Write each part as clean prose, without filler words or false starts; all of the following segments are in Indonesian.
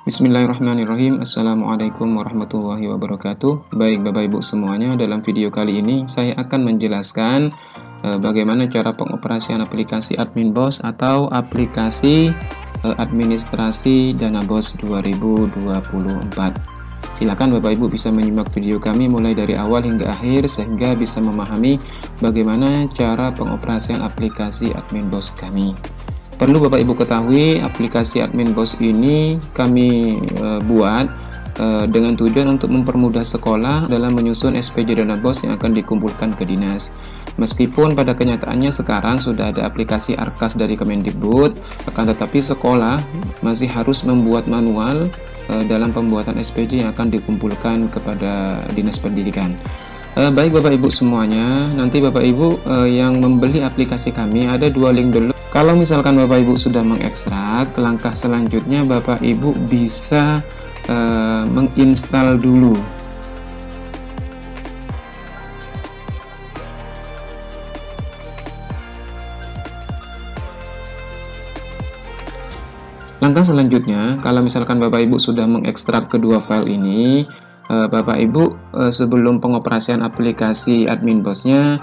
Bismillahirrahmanirrahim. Assalamualaikum warahmatullahi wabarakatuh. Baik Bapak Ibu semuanya, dalam video kali ini saya akan menjelaskan bagaimana cara pengoperasian aplikasi Admin Boss atau aplikasi administrasi Dana Boss 2024. Silakan Bapak Ibu bisa menyimak video kami mulai dari awal hingga akhir sehingga bisa memahami bagaimana cara pengoperasian aplikasi Admin Boss kami. Perlu Bapak Ibu ketahui, aplikasi Admin Boss ini kami buat dengan tujuan untuk mempermudah sekolah dalam menyusun SPJ Dana Boss yang akan dikumpulkan ke dinas. Meskipun pada kenyataannya sekarang sudah ada aplikasi Arkas dari Kemendikbud, akan tetapi sekolah masih harus membuat manual dalam pembuatan SPJ yang akan dikumpulkan kepada dinas pendidikan. Baik Bapak Ibu semuanya, nanti Bapak Ibu yang membeli aplikasi kami ada dua link dulu. Kalau misalkan Bapak Ibu sudah mengekstrak, langkah selanjutnya Bapak Ibu bisa menginstal dulu. Langkah selanjutnya, kalau misalkan Bapak Ibu sudah mengekstrak kedua file ini, Bapak Ibu sebelum pengoperasian aplikasi Admin Boss-nya,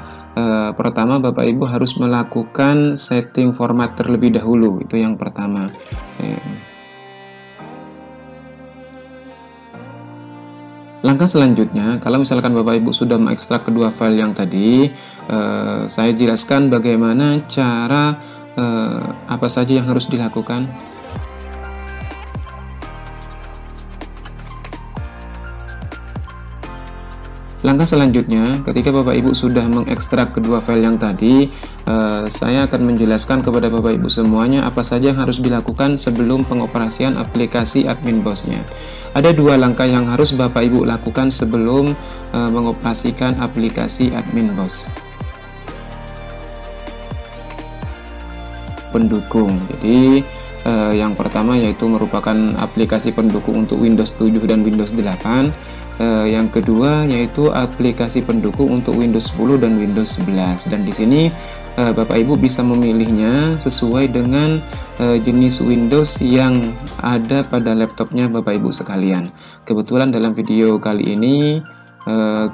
pertama Bapak Ibu harus melakukan setting format terlebih dahulu. Itu yang pertama. Langkah selanjutnya, kalau misalkan Bapak Ibu sudah mengekstrak kedua file yang tadi, saya jelaskan bagaimana cara apa saja yang harus dilakukan. Langkah selanjutnya, ketika Bapak Ibu sudah mengekstrak kedua file yang tadi, saya akan menjelaskan kepada Bapak Ibu semuanya apa saja yang harus dilakukan sebelum pengoperasian aplikasi Admin Boss-nya. Ada dua langkah yang harus Bapak Ibu lakukan sebelum mengoperasikan aplikasi Admin Boss. Pendukung. Jadi yang pertama yaitu merupakan aplikasi pendukung untuk Windows 7 dan Windows 8. Yang kedua yaitu aplikasi pendukung untuk Windows 10 dan Windows 11. Dan di sini Bapak Ibu bisa memilihnya sesuai dengan jenis Windows yang ada pada laptopnya Bapak Ibu sekalian. Kebetulan dalam video kali ini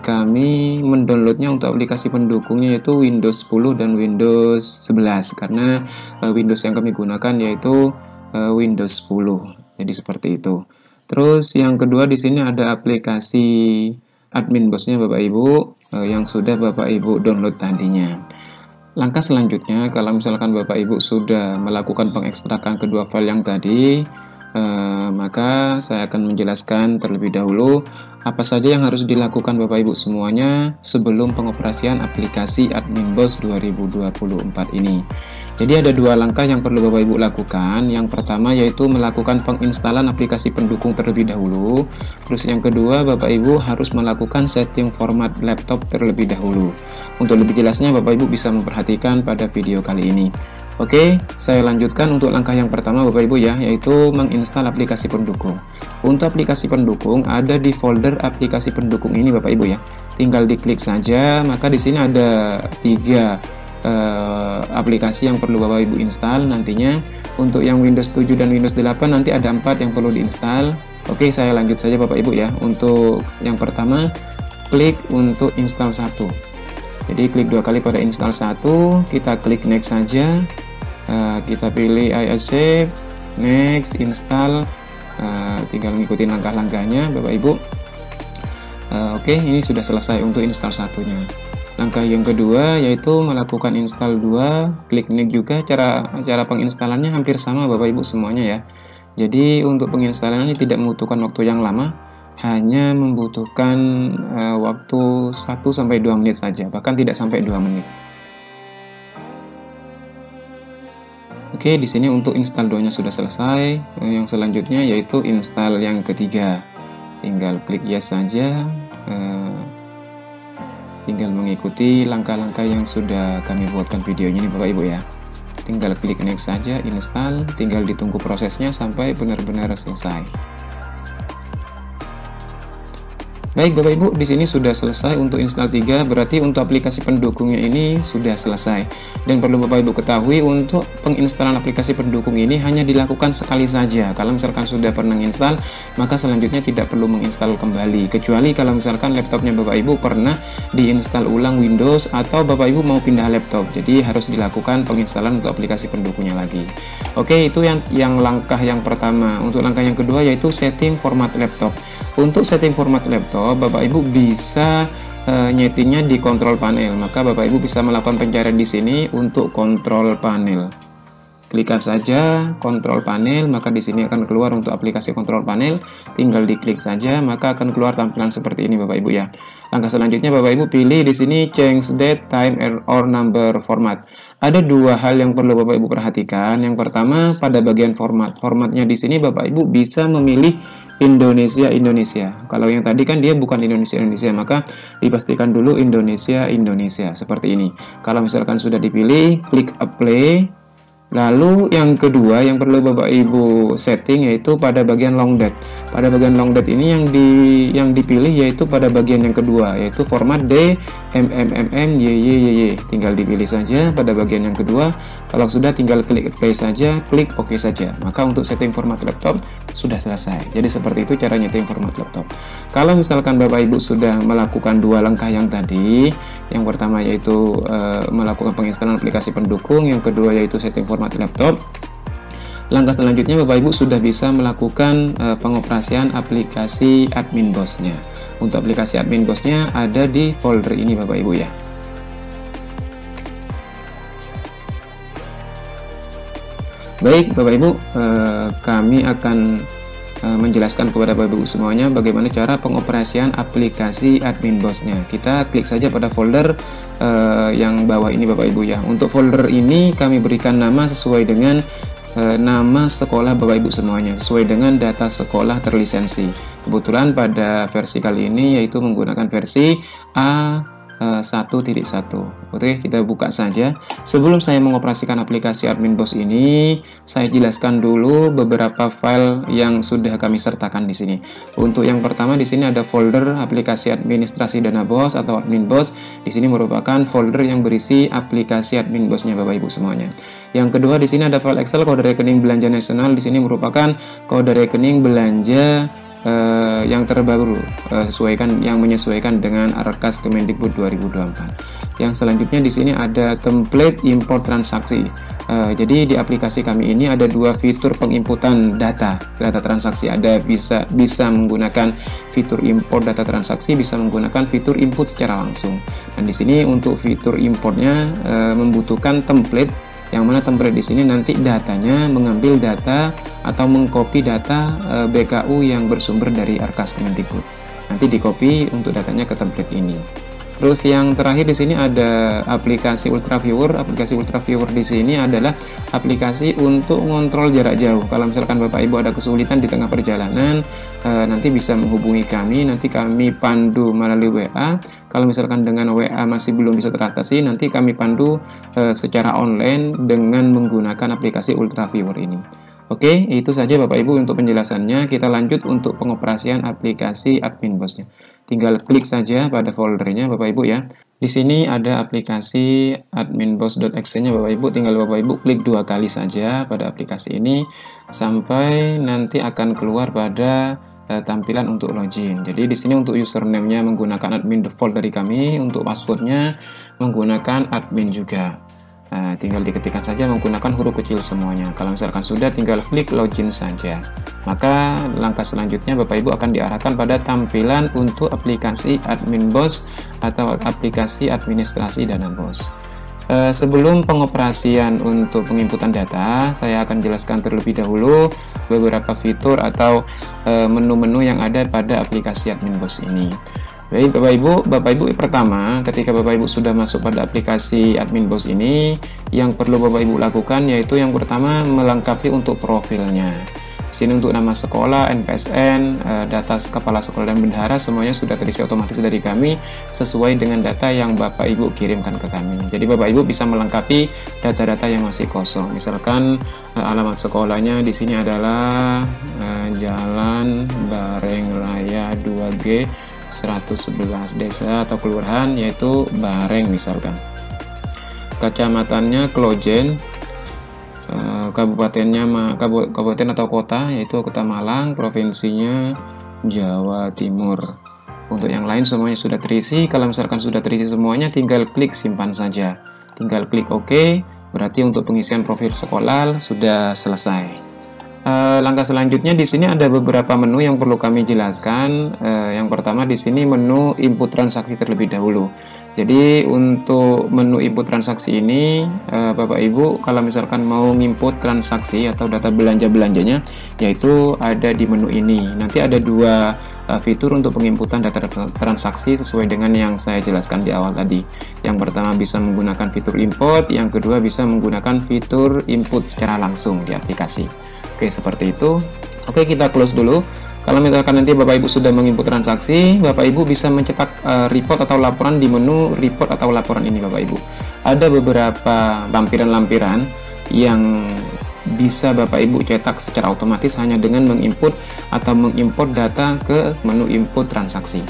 kami mendownloadnya untuk aplikasi pendukungnya yaitu Windows 10 dan Windows 11 karena Windows yang kami gunakan yaitu Windows 10. Jadi seperti itu. Terus yang kedua di sini ada aplikasi Admin Boss-nya Bapak Ibu yang sudah Bapak Ibu download tadinya. Langkah selanjutnya, kalau misalkan Bapak Ibu sudah melakukan pengekstrakan kedua file yang tadi, maka saya akan menjelaskan terlebih dahulu apa saja yang harus dilakukan Bapak Ibu semuanya sebelum pengoperasian aplikasi Admin Boss 2024 ini. Jadi ada dua langkah yang perlu Bapak Ibu lakukan. Yang pertama yaitu melakukan penginstalan aplikasi pendukung terlebih dahulu. Terus yang kedua Bapak Ibu harus melakukan setting format laptop terlebih dahulu. Untuk lebih jelasnya Bapak Ibu bisa memperhatikan pada video kali ini. Oke, saya lanjutkan untuk langkah yang pertama Bapak Ibu ya, yaitu menginstal aplikasi pendukung. Untuk aplikasi pendukung ada di folder aplikasi pendukung ini Bapak Ibu ya. Tinggal diklik saja, maka di sini ada 3 aplikasi yang perlu Bapak Ibu install nantinya. Untuk yang Windows 7 dan Windows 8 nanti ada 4 yang perlu diinstal. Oke, saya lanjut saja Bapak Ibu ya. Untuk yang pertama, klik untuk install 1. Jadi klik 2 kali pada install 1, kita klik next saja. Kita pilih I accept, next, install. Tinggal mengikuti langkah-langkahnya Bapak Ibu. Oke, ini sudah selesai untuk install satunya. Langkah yang kedua yaitu melakukan install 2, klik next juga. Cara penginstalannya hampir sama Bapak Ibu semuanya ya. Jadi untuk penginstalannya tidak membutuhkan waktu yang lama, hanya membutuhkan waktu 1-2 menit saja, bahkan tidak sampai 2 menit. Oke, di sini untuk install 2-nya sudah selesai. Yang selanjutnya yaitu install yang ketiga. Tinggal klik yes saja. Tinggal mengikuti langkah-langkah yang sudah kami buatkan videonya ini Bapak Ibu ya. Tinggal klik next saja, install, tinggal ditunggu prosesnya sampai benar-benar selesai. Baik Bapak Ibu, di sini sudah selesai untuk install 3, berarti untuk aplikasi pendukungnya ini sudah selesai. Dan perlu Bapak Ibu ketahui, untuk penginstalan aplikasi pendukung ini hanya dilakukan sekali saja. Kalau misalkan sudah pernah install, maka selanjutnya tidak perlu menginstal kembali. Kecuali kalau misalkan laptopnya Bapak Ibu pernah diinstal ulang Windows atau Bapak Ibu mau pindah laptop. Jadi harus dilakukan penginstalan untuk aplikasi pendukungnya lagi. Oke, itu yang langkah yang pertama. Untuk langkah yang kedua yaitu setting format laptop. Untuk setting format laptop, Bapak Ibu bisa nyetingnya di kontrol panel. Maka Bapak Ibu bisa melakukan pencarian di sini untuk kontrol panel. Klikkan saja kontrol panel, maka di sini akan keluar untuk aplikasi kontrol panel. Tinggal diklik saja, maka akan keluar tampilan seperti ini Bapak Ibu ya. Langkah selanjutnya Bapak Ibu pilih di sini change date, time, or number format. Ada dua hal yang perlu Bapak Ibu perhatikan. Yang pertama pada bagian format. Formatnya di sini Bapak Ibu bisa memilih Indonesia. Kalau yang tadi kan dia bukan Indonesia, maka dipastikan dulu Indonesia seperti ini. Kalau misalkan sudah dipilih, klik apply. Lalu yang kedua yang perlu Bapak Ibu setting yaitu pada bagian long date. Pada bagian long date ini yang dipilih yaitu pada bagian yang kedua, yaitu format DMMMYYYY. Tinggal dipilih saja pada bagian yang kedua. Kalau sudah tinggal klik apply saja, klik OK saja. Maka untuk setting format laptop sudah selesai. Jadi seperti itu cara nyeting format laptop. Kalau misalkan Bapak Ibu sudah melakukan dua langkah yang tadi, yang pertama yaitu melakukan penginstalan aplikasi pendukung, yang kedua yaitu setting format laptop. Langkah selanjutnya Bapak Ibu sudah bisa melakukan pengoperasian aplikasi admin BOS-nya. Untuk aplikasi admin BOS-nya ada di folder ini Bapak Ibu ya. Baik Bapak Ibu, kami akan menjelaskan kepada Bapak Ibu semuanya bagaimana cara pengoperasian aplikasi admin BOS-nya. Kita klik saja pada folder yang bawah ini Bapak Ibu ya. Untuk folder ini kami berikan nama sesuai dengan nama sekolah Bapak Ibu semuanya, sesuai dengan data sekolah terlisensi. Kebetulan pada versi kali ini yaitu menggunakan versi A1.1. Oke, kita buka saja. Sebelum saya mengoperasikan aplikasi admin BOS ini, saya jelaskan dulu beberapa file yang sudah kami sertakan di sini. Untuk yang pertama di sini ada folder aplikasi administrasi dana BOS atau admin BOS. Di sini merupakan folder yang berisi aplikasi admin BOS-nya Bapak Ibu semuanya. Yang kedua di sini ada file Excel kode rekening belanja nasional. Di sini merupakan kode rekening belanja yang terbaru yang menyesuaikan dengan Arkas Kemendikbud 2024. Yang selanjutnya di sini ada template import transaksi. Jadi di aplikasi kami ini ada dua fitur penginputan data transaksi. Ada bisa menggunakan fitur import data transaksi, bisa menggunakan fitur input secara langsung. Dan di sini untuk fitur importnya membutuhkan template, yang mana template di sini nanti datanya mengambil data atau mengcopy data BKU yang bersumber dari Arkas Kemendikbud. Nanti di-copy untuk datanya ke template ini. Terus yang terakhir di sini ada aplikasi Ultraviewer. Aplikasi Ultraviewer di sini adalah aplikasi untuk mengontrol jarak jauh. Kalau misalkan Bapak Ibu ada kesulitan di tengah perjalanan, nanti bisa menghubungi kami. Nanti kami pandu melalui WA. Kalau misalkan dengan WA masih belum bisa teratasi, nanti kami pandu secara online dengan menggunakan aplikasi Ultraviewer ini. Oke, itu saja Bapak Ibu untuk penjelasannya. Kita lanjut untuk pengoperasian aplikasi admin BOS-nya. Tinggal klik saja pada foldernya Bapak Ibu ya. Di sini ada aplikasi adminbos.exe-nya Bapak Ibu. Tinggal Bapak Ibu klik dua kali saja pada aplikasi ini sampai nanti akan keluar pada tampilan untuk login. Jadi di sini untuk username-nya menggunakan admin default dari kami, untuk password-nya menggunakan admin juga. Tinggal diketikkan saja menggunakan huruf kecil semuanya. Kalau misalkan sudah, tinggal klik login saja. Maka langkah selanjutnya Bapak Ibu akan diarahkan pada tampilan untuk aplikasi admin BOS atau aplikasi administrasi dana BOS. Sebelum pengoperasian untuk penginputan data, saya akan jelaskan terlebih dahulu beberapa fitur atau menu-menu yang ada pada aplikasi admin BOS ini. Baik Bapak Ibu, pertama ketika Bapak Ibu sudah masuk pada aplikasi admin BOS ini, yang perlu Bapak Ibu lakukan yaitu yang pertama melengkapi untuk profilnya. Di sini untuk nama sekolah, NPSN, data kepala sekolah dan bendahara semuanya sudah terisi otomatis dari kami sesuai dengan data yang Bapak Ibu kirimkan ke kami. Jadi Bapak Ibu bisa melengkapi data-data yang masih kosong. Misalkan alamat sekolahnya di sini adalah Jalan Bareng Raya 2G 111 desa atau kelurahan, yaitu Bareng misalkan. Kecamatannya Klojen, kabupaten atau kota yaitu Kota Malang, provinsinya Jawa Timur. Untuk yang lain semuanya sudah terisi. Kalau misalkan sudah terisi semuanya, tinggal klik simpan saja, tinggal klik OK. Berarti untuk pengisian profil sekolah sudah selesai. Langkah selanjutnya di sini ada beberapa menu yang perlu kami jelaskan. Yang pertama di sini menu input transaksi terlebih dahulu. Jadi untuk menu input transaksi ini, Bapak Ibu kalau misalkan mau input transaksi atau data belanja-belanjanya, yaitu ada di menu ini. Nanti ada dua fitur untuk penginputan data transaksi sesuai dengan yang saya jelaskan di awal tadi. Yang pertama bisa menggunakan fitur import, yang kedua bisa menggunakan fitur input secara langsung di aplikasi. Oke, seperti itu. Oke, kita close dulu. Kalau misalkan nanti Bapak Ibu sudah menginput transaksi, Bapak Ibu bisa mencetak report atau laporan di menu report atau laporan ini, Bapak Ibu. Ada beberapa lampiran-lampiran yang bisa Bapak Ibu cetak secara otomatis hanya dengan menginput atau mengimport data ke menu input transaksi.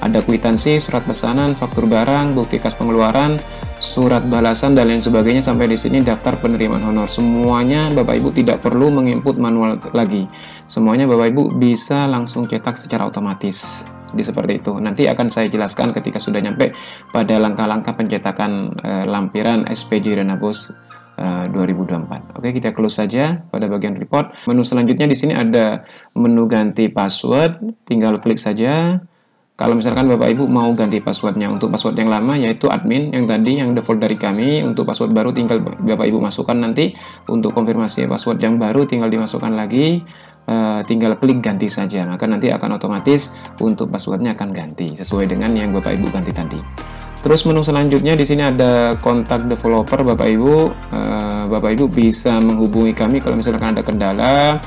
Ada kwitansi, surat pesanan, faktur barang, bukti kas pengeluaran, surat balasan dan lain sebagainya, sampai di sini daftar penerimaan honor. Semuanya Bapak Ibu tidak perlu menginput manual lagi. Semuanya Bapak Ibu bisa langsung cetak secara otomatis. Jadi seperti itu. Nanti akan saya jelaskan ketika sudah nyampe pada langkah-langkah pencetakan lampiran SPJ Dana Bos 2024. Oke, kita close saja pada bagian report. Menu selanjutnya di sini ada menu ganti password, tinggal klik saja. Kalau misalkan Bapak Ibu mau ganti passwordnya, untuk password yang lama yaitu admin yang tadi yang default dari kami, untuk password baru tinggal Bapak Ibu masukkan nanti. Untuk konfirmasi password yang baru tinggal dimasukkan lagi, tinggal klik ganti saja, maka nanti akan otomatis untuk passwordnya akan ganti sesuai dengan yang Bapak Ibu ganti tadi. Terus menu selanjutnya di sini ada kontak developer. Bapak Ibu bisa menghubungi kami kalau misalkan ada kendala,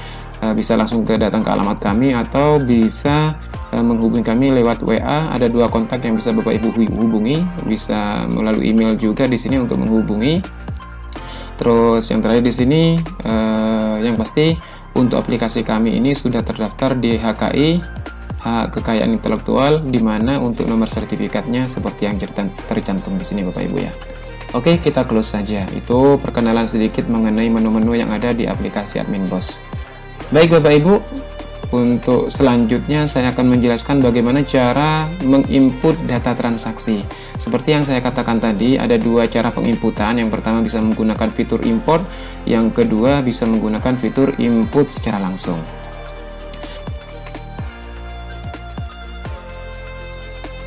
bisa langsung datang ke alamat kami atau bisa menghubungi kami lewat WA. Ada dua kontak yang bisa Bapak Ibu hubungi, bisa melalui email juga di sini untuk menghubungi. Terus yang terakhir di sini yang pasti untuk aplikasi kami ini sudah terdaftar di HKI, hak kekayaan intelektual, di mana untuk nomor sertifikatnya seperti yang tercantum di sini Bapak Ibu ya. Oke, kita close saja. Itu perkenalan sedikit mengenai menu-menu yang ada di aplikasi Admin Boss. Baik Bapak Ibu, untuk selanjutnya saya akan menjelaskan bagaimana cara menginput data transaksi. Seperti yang saya katakan tadi, ada dua cara penginputan. Yang pertama bisa menggunakan fitur import, yang kedua bisa menggunakan fitur input secara langsung.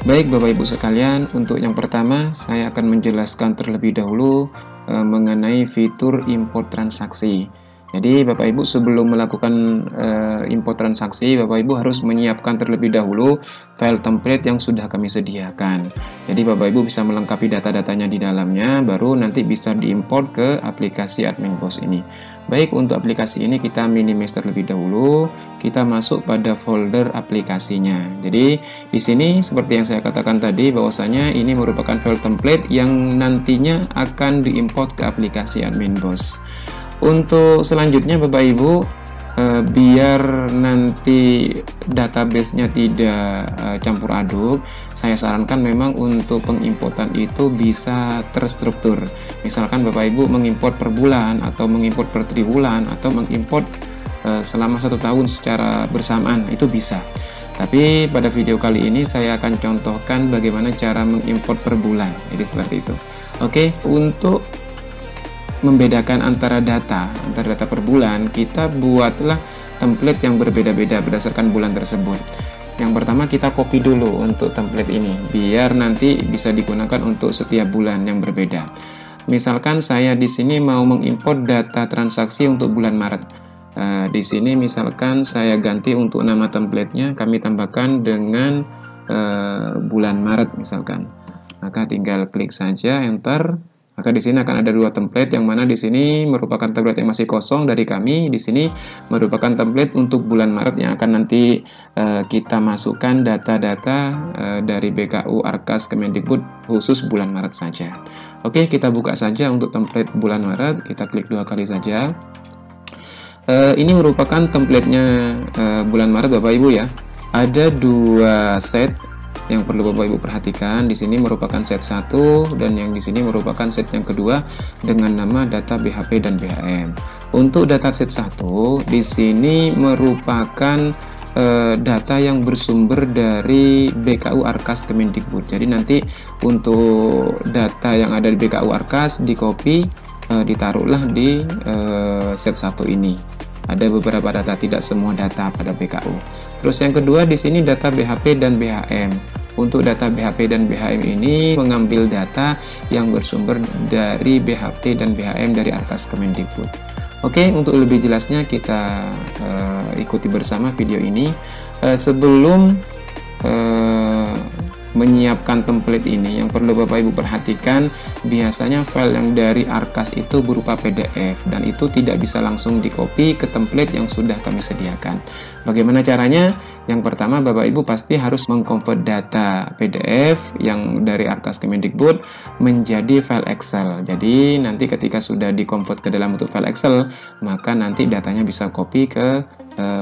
Baik Bapak Ibu sekalian, untuk yang pertama saya akan menjelaskan terlebih dahulu mengenai fitur import transaksi. Jadi Bapak Ibu sebelum melakukan import transaksi, Bapak Ibu harus menyiapkan terlebih dahulu file template yang sudah kami sediakan. Jadi Bapak Ibu bisa melengkapi data-datanya di dalamnya, baru nanti bisa diimport ke aplikasi Admin Boss ini. Baik, untuk aplikasi ini kita minimize terlebih dahulu, kita masuk pada folder aplikasinya. Jadi di sini seperti yang saya katakan tadi, bahwasanya ini merupakan file template yang nantinya akan diimport ke aplikasi Admin Boss. Untuk selanjutnya Bapak Ibu, biar nanti database-nya tidak campur aduk, saya sarankan memang untuk pengimportan itu bisa terstruktur. Misalkan Bapak Ibu mengimport per bulan, atau mengimport per triwulan, atau mengimport selama 1 tahun secara bersamaan, itu bisa. Tapi pada video kali ini saya akan contohkan bagaimana cara mengimport per bulan. Jadi seperti itu. Oke, untuk membedakan antara data per bulan, kita buatlah template yang berbeda-beda berdasarkan bulan tersebut. Yang pertama kita copy dulu untuk template ini, biar nanti bisa digunakan untuk setiap bulan yang berbeda. Misalkan saya di sini mau mengimport data transaksi untuk bulan Maret. Di sini misalkan saya ganti untuk nama templatenya, kami tambahkan dengan bulan Maret misalkan. Maka tinggal klik saja enter. Maka di sini akan ada dua template, yang mana di sini merupakan template yang masih kosong dari kami. Di sini merupakan template untuk bulan Maret yang akan nanti kita masukkan data-data dari BKU Arkas Kemendikbud khusus bulan Maret saja. Oke, kita buka saja untuk template bulan Maret. Kita klik 2 kali saja. Ini merupakan templatenya bulan Maret Bapak Ibu ya. Ada 2 set yang perlu Bapak Ibu perhatikan di sini merupakan set 1 dan yang di sini merupakan set yang kedua dengan nama data BHP dan BHM. Untuk data set 1 di sini merupakan data yang bersumber dari BKU Arkas Kemendikbud. Jadi nanti untuk data yang ada di BKU Arkas di copy, ditaruhlah di set 1 ini. Ada beberapa data, tidak semua data pada BKU. Terus yang kedua di sini data BHP dan BHM. Untuk data BHP dan BHM ini mengambil data yang bersumber dari BHP dan BHM dari Arkas Kemendikbud. Oke, untuk lebih jelasnya kita ikuti bersama video ini. Sebelum menyiapkan template ini, yang perlu Bapak Ibu perhatikan, biasanya file yang dari Arkas itu berupa PDF dan itu tidak bisa langsung di copy ke template yang sudah kami sediakan. Bagaimana caranya? Yang pertama, Bapak Ibu pasti harus mengkonvert data PDF yang dari Arkas Kemendikbud menjadi file Excel. Jadi nanti ketika sudah di-convert ke dalam bentuk file Excel, maka nanti datanya bisa copy ke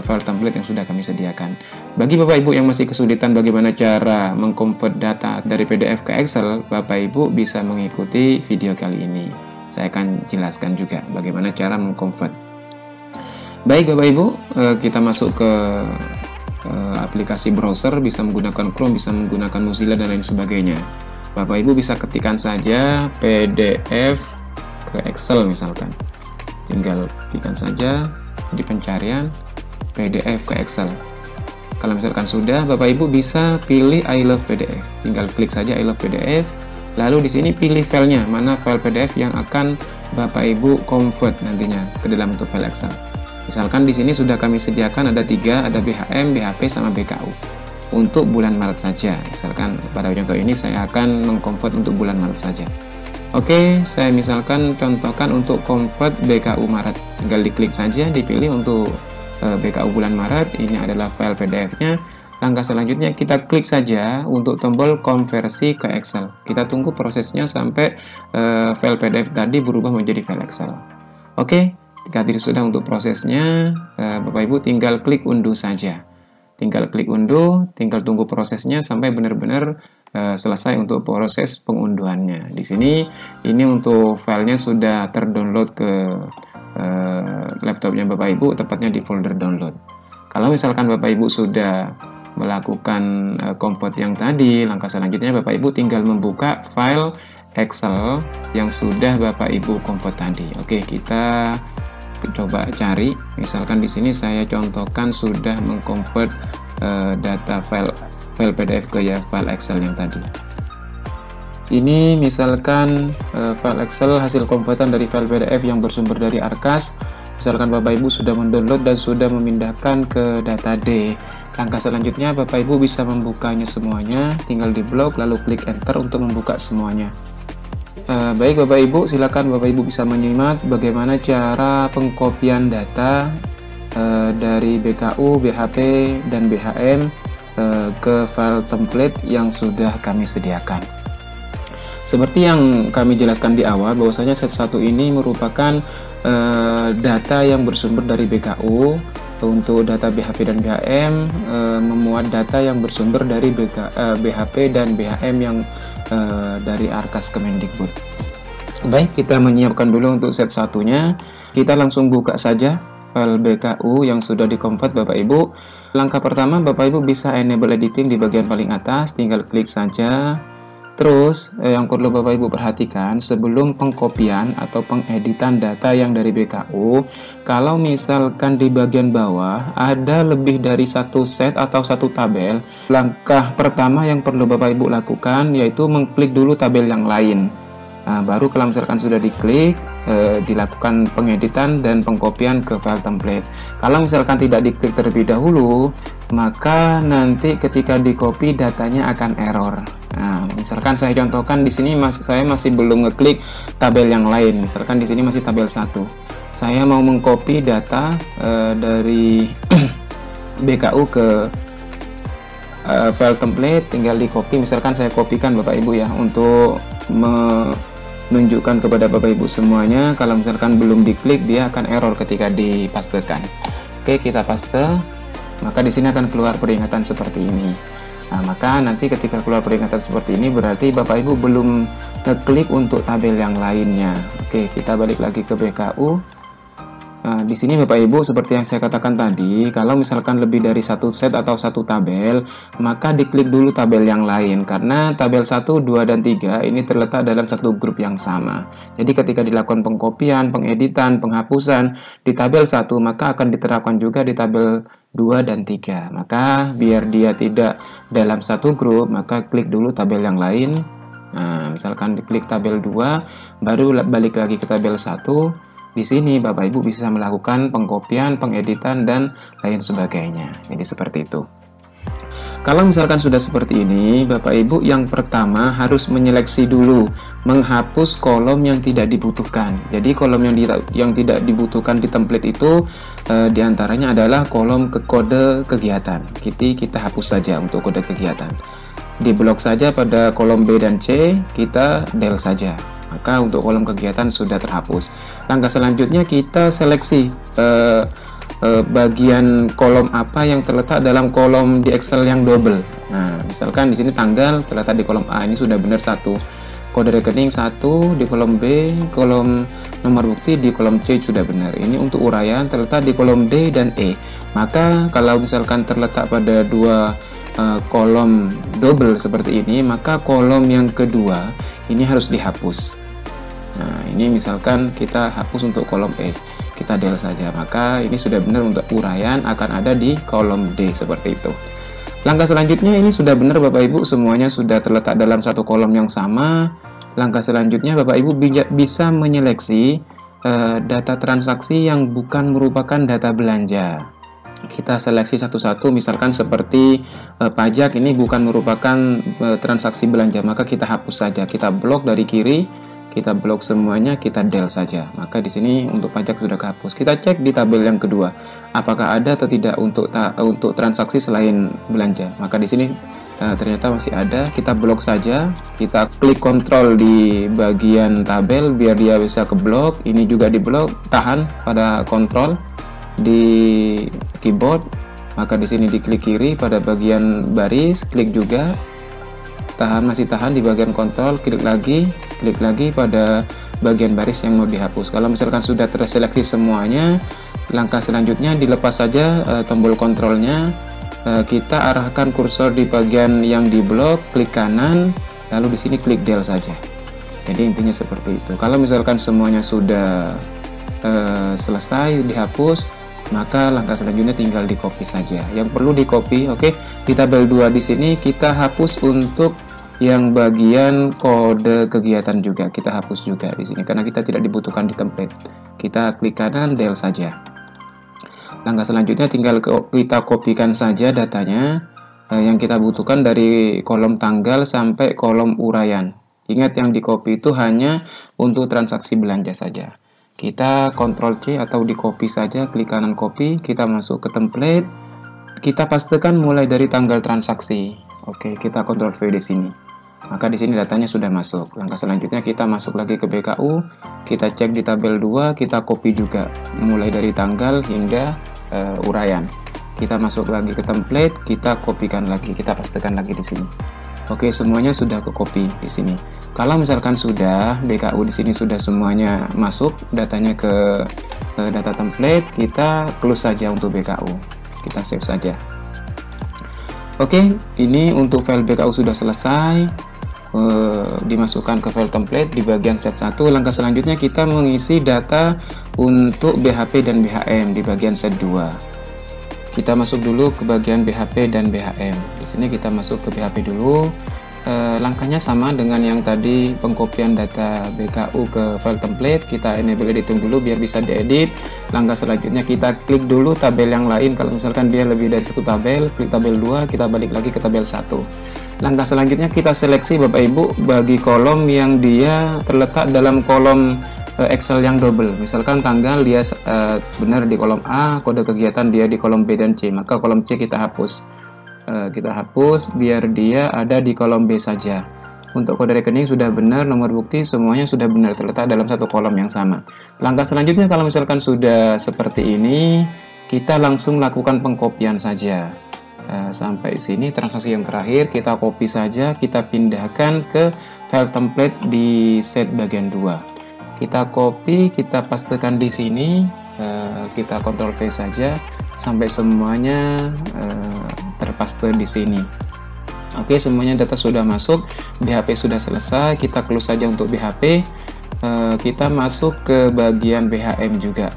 file template yang sudah kami sediakan. Bagi Bapak Ibu yang masih kesulitan bagaimana cara mengkonvert data dari PDF ke Excel, Bapak Ibu bisa mengikuti video kali ini. Saya akan jelaskan juga bagaimana cara mengkonvert. Baik Bapak Ibu, kita masuk ke aplikasi browser, bisa menggunakan Chrome, bisa menggunakan Mozilla dan lain sebagainya. Bapak Ibu bisa ketikkan saja PDF ke Excel misalkan. Tinggal ketikkan saja di pencarian PDF ke Excel. Kalau misalkan sudah, Bapak Ibu bisa pilih I love PDF. Tinggal klik saja I love PDF. Lalu di sini pilih filenya, mana file PDF yang akan Bapak Ibu convert nantinya ke dalam bentuk file Excel. Misalkan di sini sudah kami sediakan ada 3, ada BHM, BHP sama BKU. Untuk bulan Maret saja. Misalkan pada contoh ini saya akan mengconvert untuk bulan Maret saja. Oke, saya misalkan contohkan untuk convert BKU Maret. Tinggal diklik saja, dipilih untuk BKU bulan Maret. Ini adalah file PDF-nya. Langkah selanjutnya kita klik saja untuk tombol konversi ke Excel. Kita tunggu prosesnya sampai file PDF tadi berubah menjadi file Excel. Oke, jika sudah untuk prosesnya, Bapak Ibu tinggal klik unduh saja. Tinggal klik unduh, tinggal tunggu prosesnya sampai benar-benar selesai untuk proses pengunduhannya. Di sini ini untuk filenya sudah terdownload ke laptopnya Bapak Ibu, tepatnya di folder download. Kalau misalkan Bapak Ibu sudah melakukan convert yang tadi, langkah selanjutnya Bapak Ibu tinggal membuka file Excel yang sudah Bapak Ibu convert tadi. Oke, kita coba cari. Misalkan di sini saya contohkan sudah mengconvert data file PDF ke file Excel yang tadi. Ini misalkan file Excel hasil konvertan dari file PDF yang bersumber dari Arkas. Misalkan Bapak Ibu sudah mendownload dan sudah memindahkan ke data D. Langkah selanjutnya Bapak Ibu bisa membukanya semuanya, tinggal di blok lalu klik enter untuk membuka semuanya. Baik Bapak Ibu, silakan Bapak Ibu bisa menyimak bagaimana cara pengkopian data dari BKU, BHP, dan BHM ke file template yang sudah kami sediakan. Seperti yang kami jelaskan di awal, bahwasanya set 1 ini merupakan data yang bersumber dari BKU. Untuk data BHP dan BHM memuat data yang bersumber dari BHP dan BHM yang dari Arkas Kemendikbud. Baik, kita menyiapkan dulu untuk set satunya. Kita langsung buka saja file BKU yang sudah di-convert Bapak Ibu. Langkah pertama, Bapak Ibu bisa enable editing di bagian paling atas, tinggal klik saja. Terus, yang perlu Bapak Ibu perhatikan, sebelum pengkopian atau pengeditan data yang dari BKU, kalau misalkan di bagian bawah ada lebih dari satu set atau satu tabel, langkah pertama yang perlu Bapak Ibu lakukan yaitu mengklik dulu tabel yang lain. Nah, baru kalau misalkan sudah diklik, dilakukan pengeditan dan pengkopian ke file template. Kalau misalkan tidak diklik terlebih dahulu, maka nanti ketika di copy datanya akan error. Nah, misalkan saya contohkan di sini saya masih belum ngeklik tabel yang lain. Misalkan di sini masih tabel 1. Saya mau mengcopy data dari BKU ke file template, tinggal di copy. Misalkan saya kopikan Bapak Ibu ya, untuk menunjukkan kepada Bapak Ibu semuanya. Kalau misalkan belum diklik, dia akan error ketika dipastekan. Oke, kita paste. Maka di sini akan keluar peringatan seperti ini. Nah, maka nanti ketika keluar peringatan seperti ini berarti Bapak Ibu belum ngeklik untuk tabel yang lainnya. Oke, kita balik lagi ke BKU. Nah, di sini Bapak Ibu seperti yang saya katakan tadi, kalau misalkan lebih dari satu set atau satu tabel, maka diklik dulu tabel yang lain karena tabel 1, 2, dan 3 ini terletak dalam satu grup yang sama. Jadi ketika dilakukan pengkopian, pengeditan, penghapusan di tabel 1, maka akan diterapkan juga di tabel 2 dan 3. Maka biar dia tidak dalam satu grup, maka klik dulu tabel yang lain. Nah, misalkan diklik tabel 2, baru balik lagi ke tabel 1. Di sini Bapak Ibu bisa melakukan pengkopian, pengeditan, dan lain sebagainya. Jadi seperti itu. Kalau misalkan sudah seperti ini, Bapak Ibu yang pertama harus menyeleksi dulu, menghapus kolom yang tidak dibutuhkan. Jadi kolom yang tidak dibutuhkan di template itu diantaranya adalah kolom kode kegiatan. Jadi kita hapus saja untuk kode kegiatan. Di blok saja pada kolom B dan C, kita del saja. Maka untuk kolom kegiatan sudah terhapus. Langkah selanjutnya kita seleksi bagian kolom apa yang terletak dalam kolom di Excel yang double. Nah, misalkan di sini tanggal terletak di kolom A, ini sudah benar 1. Kode rekening 1 di kolom B, kolom nomor bukti di kolom C sudah benar. Ini untuk uraian terletak di kolom D dan E. Maka kalau misalkan terletak pada dua kolom double seperti ini, maka kolom yang kedua ini harus dihapus. Nah, ini misalkan kita hapus untuk kolom E, kita del saja, maka ini sudah benar untuk uraian akan ada di kolom D seperti itu. Langkah selanjutnya ini sudah benar Bapak Ibu, semuanya sudah terletak dalam satu kolom yang sama. Langkah selanjutnya Bapak Ibu bisa menyeleksi data transaksi yang bukan merupakan data belanja. Kita seleksi satu-satu, misalkan seperti pajak ini bukan merupakan transaksi belanja, maka kita hapus saja, kita blok dari kiri, kita blok semuanya, kita del saja. Maka di sini untuk pajak sudah kehapus. Kita cek di tabel yang kedua, apakah ada atau tidak untuk transaksi selain belanja. Maka di sini ternyata masih ada, kita blok saja, kita klik kontrol di bagian tabel biar dia bisa ke blok. Ini juga di blok, tahan pada kontrol di keyboard, maka di sini diklik kiri pada bagian baris, klik juga, tahan, masih tahan di bagian kontrol, klik lagi pada bagian baris yang mau dihapus. Kalau misalkan sudah terseleksi semuanya, langkah selanjutnya dilepas saja tombol kontrolnya, kita arahkan kursor di bagian yang di blok, klik kanan, lalu di sini klik del saja. Jadi intinya seperti itu. Kalau misalkan semuanya sudah selesai dihapus, maka langkah selanjutnya tinggal di copy saja. Yang perlu di copy, oke. Di tabel 2 di sini kita hapus untuk yang bagian kode kegiatan juga. Kita hapus juga di sini karena kita tidak dibutuhkan di template. Kita klik kanan, del saja. Langkah selanjutnya tinggal kita kopikan saja datanya yang kita butuhkan dari kolom tanggal sampai kolom uraian. Ingat yang di copy itu hanya untuk transaksi belanja saja. Kita Ctrl C atau di copy saja, klik kanan copy, kita masuk ke template, kita pastikan mulai dari tanggal transaksi. Oke, kita Ctrl V di sini. Maka di sini datanya sudah masuk. Langkah selanjutnya kita masuk lagi ke BKU, kita cek di tabel 2, kita copy juga mulai dari tanggal hingga uraian. Kita masuk lagi ke template, kita kopikan lagi, kita pastikan lagi di sini. Oke, semuanya sudah ke copy di sini. Kalau misalkan sudah BKU di sini sudah semuanya masuk datanya ke data template, kita close saja untuk BKU. Kita save saja. Oke, ini untuk file BKU sudah selesai. Dimasukkan ke file template di bagian set 1. Langkah selanjutnya kita mengisi data untuk BHP dan BHM di bagian set 2. Kita masuk dulu ke bagian BHP dan BHM. Di sini kita masuk ke BHP dulu. Langkahnya sama dengan yang tadi pengkopian data BKU ke file template. Kita enable editing dulu biar bisa diedit. Langkah selanjutnya kita klik dulu tabel yang lain. Kalau misalkan dia lebih dari satu tabel, klik tabel 2, kita balik lagi ke tabel 1. Langkah selanjutnya kita seleksi Bapak Ibu bagi kolom yang dia terletak dalam kolom Excel yang double. Misalkan tanggal dia benar di kolom A, kode kegiatan dia di kolom B dan C, maka kolom C kita hapus. Kita hapus biar dia ada di kolom B saja. Untuk kode rekening sudah benar, nomor bukti semuanya sudah benar terletak dalam satu kolom yang sama. Langkah selanjutnya kalau misalkan sudah seperti ini, kita langsung lakukan pengkopian saja. Sampai sini transaksi yang terakhir kita copy saja, kita pindahkan ke file template di set bagian 2. Kita copy, kita pastekan di sini, kita Ctrl V saja sampai semuanya terpaste di sini. Oke, semuanya data sudah masuk, BHP sudah selesai, kita close saja untuk BHP. Kita masuk ke bagian BHM juga.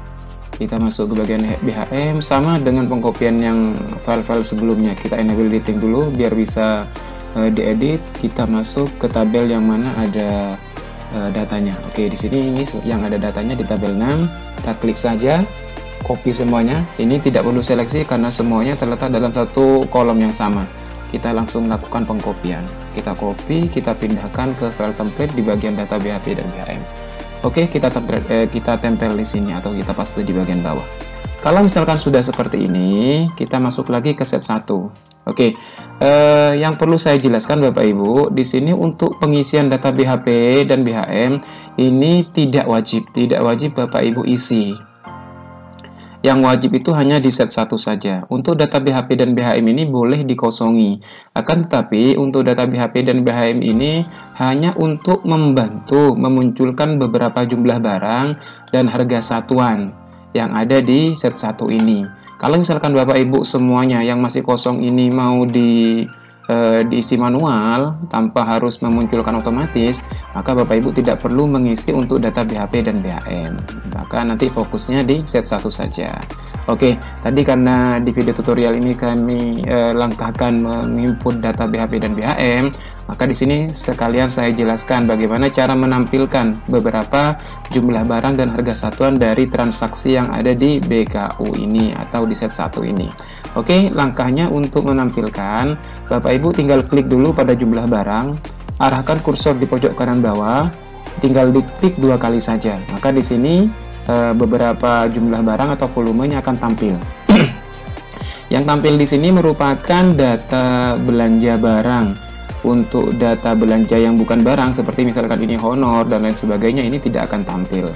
Kita masuk ke bagian BHM, sama dengan pengkopian yang file-file sebelumnya. Kita enable editing dulu biar bisa diedit. Kita masuk ke tabel yang mana ada datanya. Oke, di sini ini yang ada datanya di tabel 6. Kita klik saja, copy semuanya. Ini tidak perlu seleksi karena semuanya terletak dalam satu kolom yang sama. Kita langsung lakukan pengkopian. Kita copy, kita pindahkan ke file template di bagian data BHP dan BHM. Oke, kita tempel di sini atau kita paste di bagian bawah. Kalau misalkan sudah seperti ini, kita masuk lagi ke set 1. Oke, yang perlu saya jelaskan Bapak Ibu, di sini untuk pengisian data BHP dan BHM ini tidak wajib Bapak Ibu isi. Yang wajib itu hanya di set 1 saja. Untuk data BHP dan BHM ini boleh dikosongi. Akan tetapi untuk data BHP dan BHM ini hanya untuk membantu memunculkan beberapa jumlah barang dan harga satuan yang ada di set 1 ini. Kalau misalkan Bapak Ibu semuanya yang masih kosong ini mau diisi manual tanpa harus memunculkan otomatis, maka Bapak Ibu tidak perlu mengisi untuk data BHP dan BHM, maka nanti fokusnya di set 1 saja. Oke, tadi karena di video tutorial ini kami langkahkan menginput data BHP dan BHM, maka di sini sekalian saya jelaskan bagaimana cara menampilkan beberapa jumlah barang dan harga satuan dari transaksi yang ada di BKU ini atau di set 1 ini. Oke, langkahnya untuk menampilkan, Bapak Ibu tinggal klik dulu pada jumlah barang, arahkan kursor di pojok kanan bawah, tinggal diklik 2 kali saja. Maka di sini beberapa jumlah barang atau volumenya akan tampil. Yang tampil di sini merupakan data belanja barang. Untuk data belanja yang bukan barang seperti misalkan ini honor dan lain sebagainya, ini tidak akan tampil.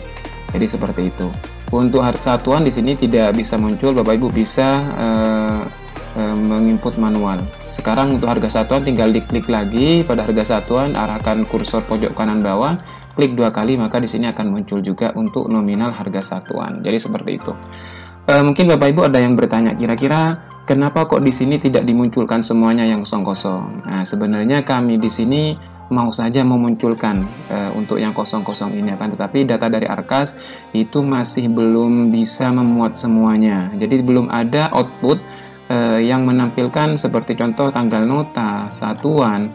Jadi seperti itu. Untuk harga satuan di sini tidak bisa muncul, Bapak Ibu bisa menginput manual. Sekarang untuk harga satuan tinggal diklik lagi pada harga satuan, arahkan kursor pojok kanan bawah, klik 2 kali, maka di sini akan muncul juga untuk nominal harga satuan. Jadi seperti itu. Mungkin Bapak Ibu ada yang bertanya, kira-kira kenapa kok di sini tidak dimunculkan semuanya yang kosong-kosong? Nah, sebenarnya kami di sini mau saja memunculkan untuk yang kosong-kosong ini, akan tetapi data dari Arkas itu masih belum bisa memuat semuanya. Jadi belum ada output yang menampilkan seperti contoh tanggal nota, satuan,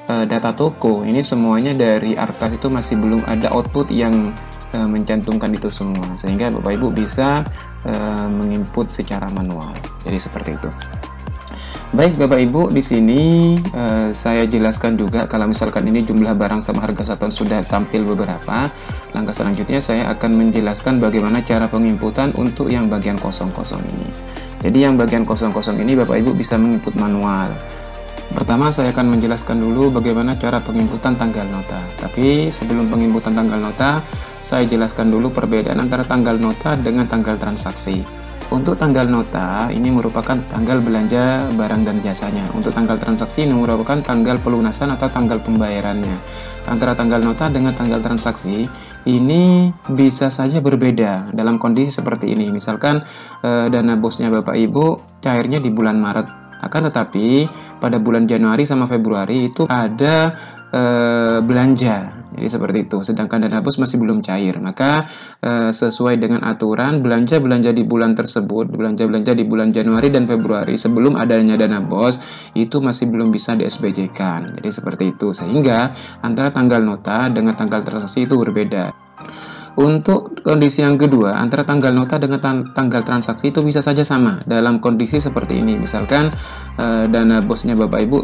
data toko. Ini semuanya dari Arkas itu masih belum ada output yang mencantumkan itu semua, sehingga Bapak Ibu bisa menginput secara manual. Jadi seperti itu. Baik Bapak Ibu, di sini saya jelaskan juga kalau misalkan ini jumlah barang sama harga satuan sudah tampil beberapa. Langkah selanjutnya saya akan menjelaskan bagaimana cara penginputan untuk yang bagian kosong-kosong ini. Jadi yang bagian kosong-kosong ini Bapak Ibu bisa menginput manual. Pertama saya akan menjelaskan dulu bagaimana cara penginputan tanggal nota. Tapi sebelum penginputan tanggal nota, saya jelaskan dulu perbedaan antara tanggal nota dengan tanggal transaksi. Untuk tanggal nota ini merupakan tanggal belanja barang dan jasanya. Untuk tanggal transaksi ini merupakan tanggal pelunasan atau tanggal pembayarannya. Antara tanggal nota dengan tanggal transaksi ini bisa saja berbeda dalam kondisi seperti ini. Misalkan dana bosnya Bapak Ibu cairnya di bulan Maret. Akan tetapi pada bulan Januari sama Februari itu ada belanja, jadi seperti itu. Sedangkan dana bos masih belum cair, maka sesuai dengan aturan belanja di bulan tersebut, belanja di bulan Januari dan Februari sebelum adanya dana bos itu masih belum bisa di SBJ-kan. Jadi seperti itu, sehingga antara tanggal nota dengan tanggal transaksi itu berbeda. Untuk kondisi yang kedua, antara tanggal nota dengan tanggal transaksi itu bisa saja sama dalam kondisi seperti ini. Misalkan dana bosnya Bapak Ibu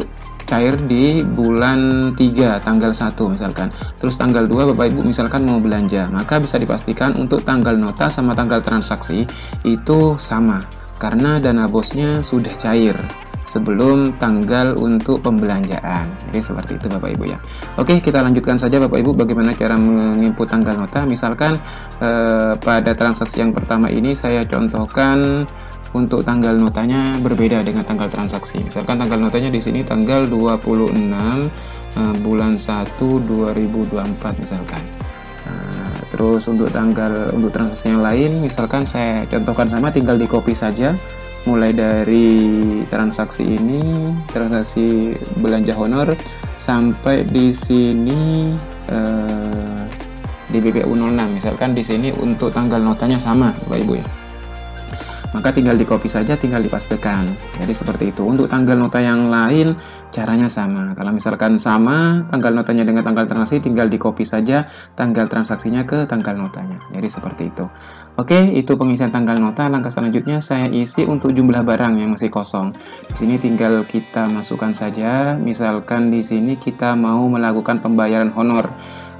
cair di bulan 3 tanggal 1 misalkan. Terus tanggal 2 Bapak Ibu misalkan mau belanja, maka bisa dipastikan untuk tanggal nota sama tanggal transaksi itu sama karena dana bosnya sudah cair sebelum tanggal untuk pembelanjaan. Jadi seperti itu Bapak Ibu ya. Oke, kita lanjutkan saja Bapak Ibu bagaimana cara menginput tanggal nota. Misalkan pada transaksi yang pertama ini saya contohkan untuk tanggal notanya berbeda dengan tanggal transaksi. Misalkan tanggal notanya di sini tanggal 26 bulan 1 2024 misalkan. Terus untuk transaksi yang lain, misalkan saya contohkan sama, tinggal di copy saja mulai dari transaksi ini, transaksi belanja honor sampai di sini di BPU 06. Misalkan di sini untuk tanggal notanya sama, Bapak Ibu ya. Maka tinggal di copy saja, tinggal dipastekan. Jadi seperti itu. Untuk tanggal nota yang lain caranya sama. Kalau misalkan sama tanggal notanya dengan tanggal transaksi, tinggal di copy saja tanggal transaksinya ke tanggal notanya. Jadi seperti itu. Oke, itu pengisian tanggal nota. Langkah selanjutnya saya isi untuk jumlah barang yang masih kosong. Di sini tinggal kita masukkan saja. Misalkan di sini kita mau melakukan pembayaran honor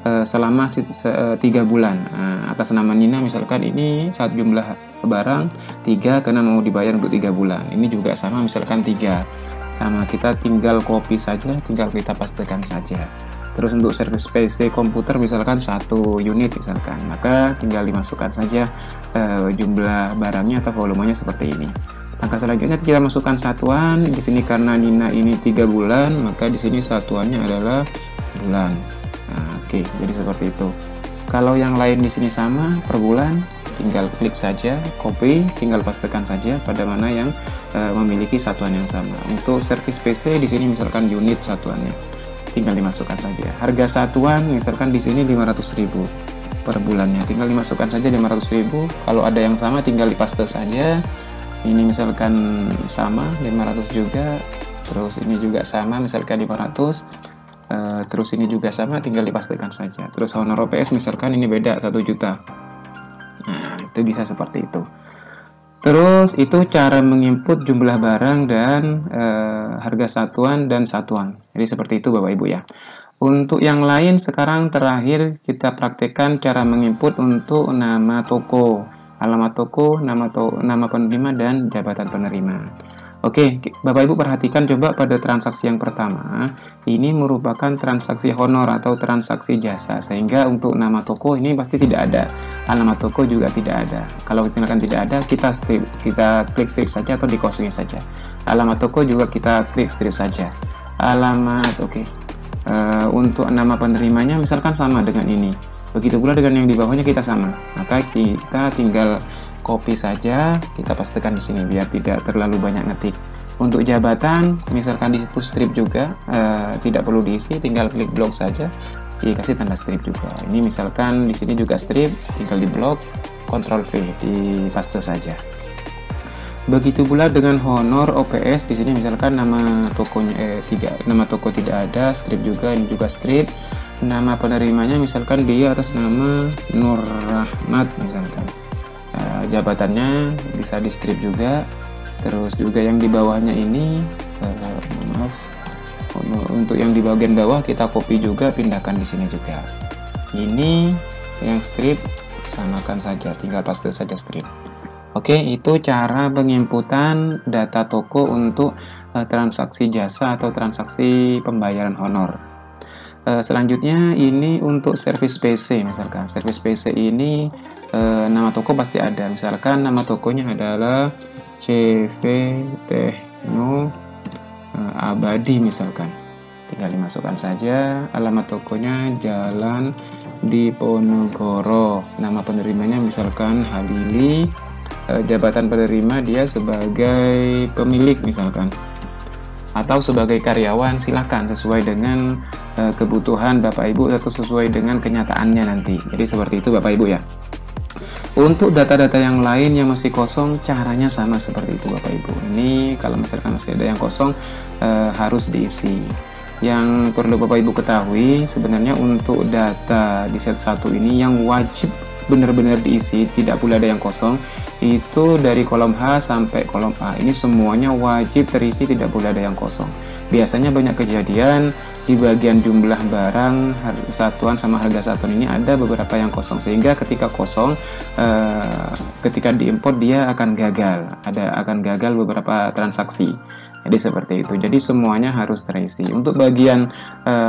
selama 3 bulan atas nama Nina. Misalkan ini saat jumlah barang 3 karena mau dibayar untuk 3 bulan. Ini juga sama, misalkan 3 sama, kita tinggal copy saja, tinggal kita pastekan saja. Terus untuk servis PC komputer misalkan 1 unit misalkan, maka tinggal dimasukkan saja jumlah barangnya atau volumenya seperti ini. Langkah selanjutnya kita masukkan satuan. Di sini karena Nina ini 3 bulan, maka di sini satuannya adalah bulan. Oke, jadi seperti itu. Kalau yang lain di sini sama per bulan, tinggal klik saja, copy, tinggal pastekan saja pada mana yang memiliki satuan yang sama. Untuk servis PC di sini misalkan unit satuannya, tinggal dimasukkan saja. Harga satuan misalkan di sini 500.000 per bulannya, tinggal dimasukkan saja 500.000. Kalau ada yang sama tinggal dipaste saja. Ini misalkan sama 500 juga, terus ini juga sama misalkan 500. Terus ini juga sama, tinggal dipastikan saja. Terus honor OPS misalkan ini beda 1 juta. Nah, itu bisa seperti itu. Terus itu cara menginput jumlah barang dan harga satuan dan satuan. Jadi seperti itu Bapak Ibu ya. Untuk yang lain sekarang terakhir kita praktekkan cara menginput untuk nama toko, alamat toko, nama penerima dan jabatan penerima. Oke, Bapak Ibu perhatikan coba pada transaksi yang pertama, ini merupakan transaksi honor atau transaksi jasa, sehingga untuk nama toko ini pasti tidak ada, alamat toko juga tidak ada. Kalau misalkan tidak ada, kita klik strip saja atau dikosongin saja. Alamat toko juga kita klik strip saja. Alamat, oke. Untuk nama penerimanya misalkan sama dengan ini. Begitu pula dengan yang di bawahnya kita sama. Maka kita tinggal copy saja, kita pastikan di sini biar tidak terlalu banyak ngetik. Untuk jabatan, misalkan di situ strip juga, tidak perlu diisi, tinggal klik blok saja, dikasih tanda strip juga. Ini misalkan di sini juga strip, tinggal di blok, Ctrl V, dipaste saja. Begitu pula dengan honor OPS, di sini misalkan nama tokonya nama toko tidak ada, strip juga, ini juga strip. Nama penerimanya misalkan dia atas nama Nur Rahmat misalkan. Jabatannya bisa di strip juga. Terus juga yang di bawahnya ini untuk yang di bagian bawah kita copy juga, pindahkan di sini juga. Ini yang strip samakan saja, tinggal paste saja strip. Oke, itu cara penginputan data toko untuk transaksi jasa atau transaksi pembayaran honor. Selanjutnya ini untuk servis PC. Misalkan servis PC ini nama toko pasti ada. Misalkan nama tokonya adalah CV Techno Abadi misalkan, tinggal dimasukkan saja. Alamat tokonya Jalan Diponegoro, nama penerimanya misalkan Halili, jabatan penerima dia sebagai pemilik misalkan, atau sebagai karyawan, silakan sesuai dengan kebutuhan Bapak Ibu atau sesuai dengan kenyataannya nanti. Jadi seperti itu Bapak Ibu ya. Untuk data-data yang lain yang masih kosong, caranya sama seperti itu Bapak Ibu. Ini kalau misalkan masih ada yang kosong, harus diisi. Yang perlu Bapak Ibu ketahui, sebenarnya untuk data di set 1 ini yang wajib benar-benar diisi, tidak boleh ada yang kosong, itu dari kolom H sampai kolom A. Ini semuanya wajib terisi, tidak boleh ada yang kosong. Biasanya banyak kejadian di bagian jumlah barang, satuan sama harga satuan ini ada beberapa yang kosong, sehingga ketika kosong, ketika diimport dia akan gagal, akan gagal beberapa transaksi. Jadi seperti itu. Jadi semuanya harus terisi. Untuk bagian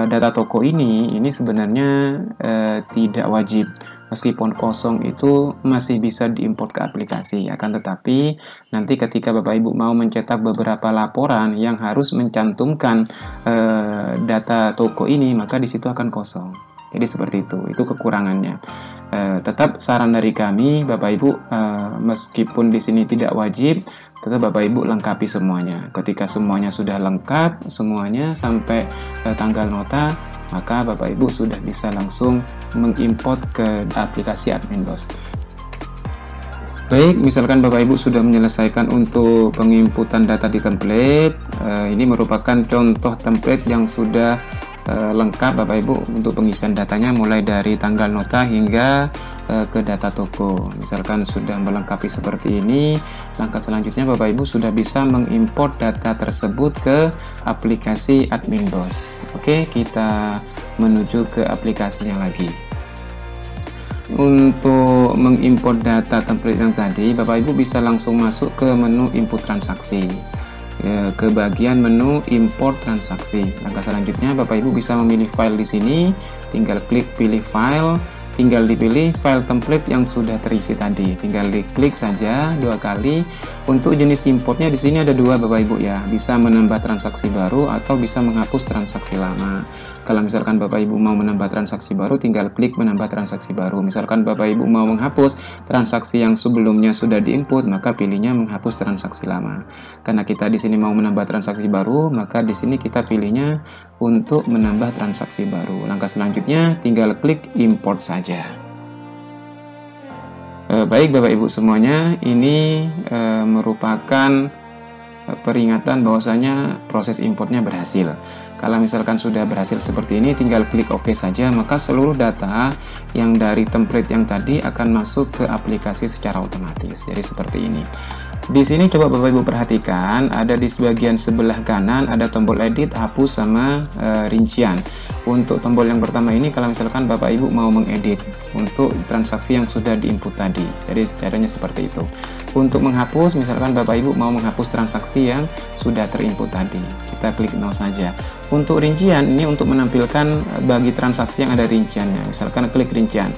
data toko ini sebenarnya tidak wajib meskipun kosong itu masih bisa diimport ke aplikasi. Akan tetapi nanti ketika Bapak Ibu mau mencetak beberapa laporan yang harus mencantumkan data toko ini, maka di situ akan kosong. Jadi seperti itu kekurangannya. Tetap saran dari kami, Bapak Ibu, meskipun di sini tidak wajib, tetap Bapak Ibu lengkapi semuanya. Ketika semuanya sudah lengkap, semuanya sampai tanggal nota, maka Bapak Ibu sudah bisa langsung mengimport ke aplikasi Adminboss. Baik, misalkan Bapak Ibu sudah menyelesaikan untuk penginputan data di template, ini merupakan contoh template yang sudah lengkap Bapak Ibu untuk pengisian datanya mulai dari tanggal nota hingga ke data toko. Misalkan sudah melengkapi seperti ini, langkah selanjutnya Bapak Ibu sudah bisa mengimport data tersebut ke aplikasi Adminboss. Oke, kita menuju ke aplikasinya lagi. Untuk mengimport data template yang tadi, Bapak Ibu bisa langsung masuk ke menu input transaksi, ke bagian menu import transaksi. Langkah selanjutnya Bapak Ibu bisa memilih file di sini, tinggal klik pilih file, tinggal dipilih file template yang sudah terisi tadi, tinggal diklik saja 2 kali. Untuk jenis importnya di sini ada 2 Bapak Ibu ya, bisa menambah transaksi baru atau bisa menghapus transaksi lama. Kalau misalkan Bapak Ibu mau menambah transaksi baru, tinggal klik menambah transaksi baru. Misalkan Bapak Ibu mau menghapus transaksi yang sebelumnya sudah diinput, maka pilihnya menghapus transaksi lama. Karena kita di sini mau menambah transaksi baru, maka di sini kita pilihnya untuk menambah transaksi baru. Langkah selanjutnya tinggal klik import saja. Baik Bapak Ibu semuanya, ini merupakan peringatan bahwasanya proses importnya berhasil. Kalau misalkan sudah berhasil seperti ini, tinggal klik OK saja, maka seluruh data yang dari template yang tadi akan masuk ke aplikasi secara otomatis. Jadi seperti ini. Di sini coba Bapak Ibu perhatikan, ada di sebagian sebelah kanan ada tombol edit, hapus sama rincian. Untuk tombol yang pertama ini kalau misalkan Bapak Ibu mau mengedit untuk transaksi yang sudah diinput tadi. Jadi caranya seperti itu. Untuk menghapus, misalkan Bapak Ibu mau menghapus transaksi yang sudah terinput tadi, kita klik no saja. Untuk rincian, ini untuk menampilkan bagi transaksi yang ada rinciannya. Misalkan klik rincian.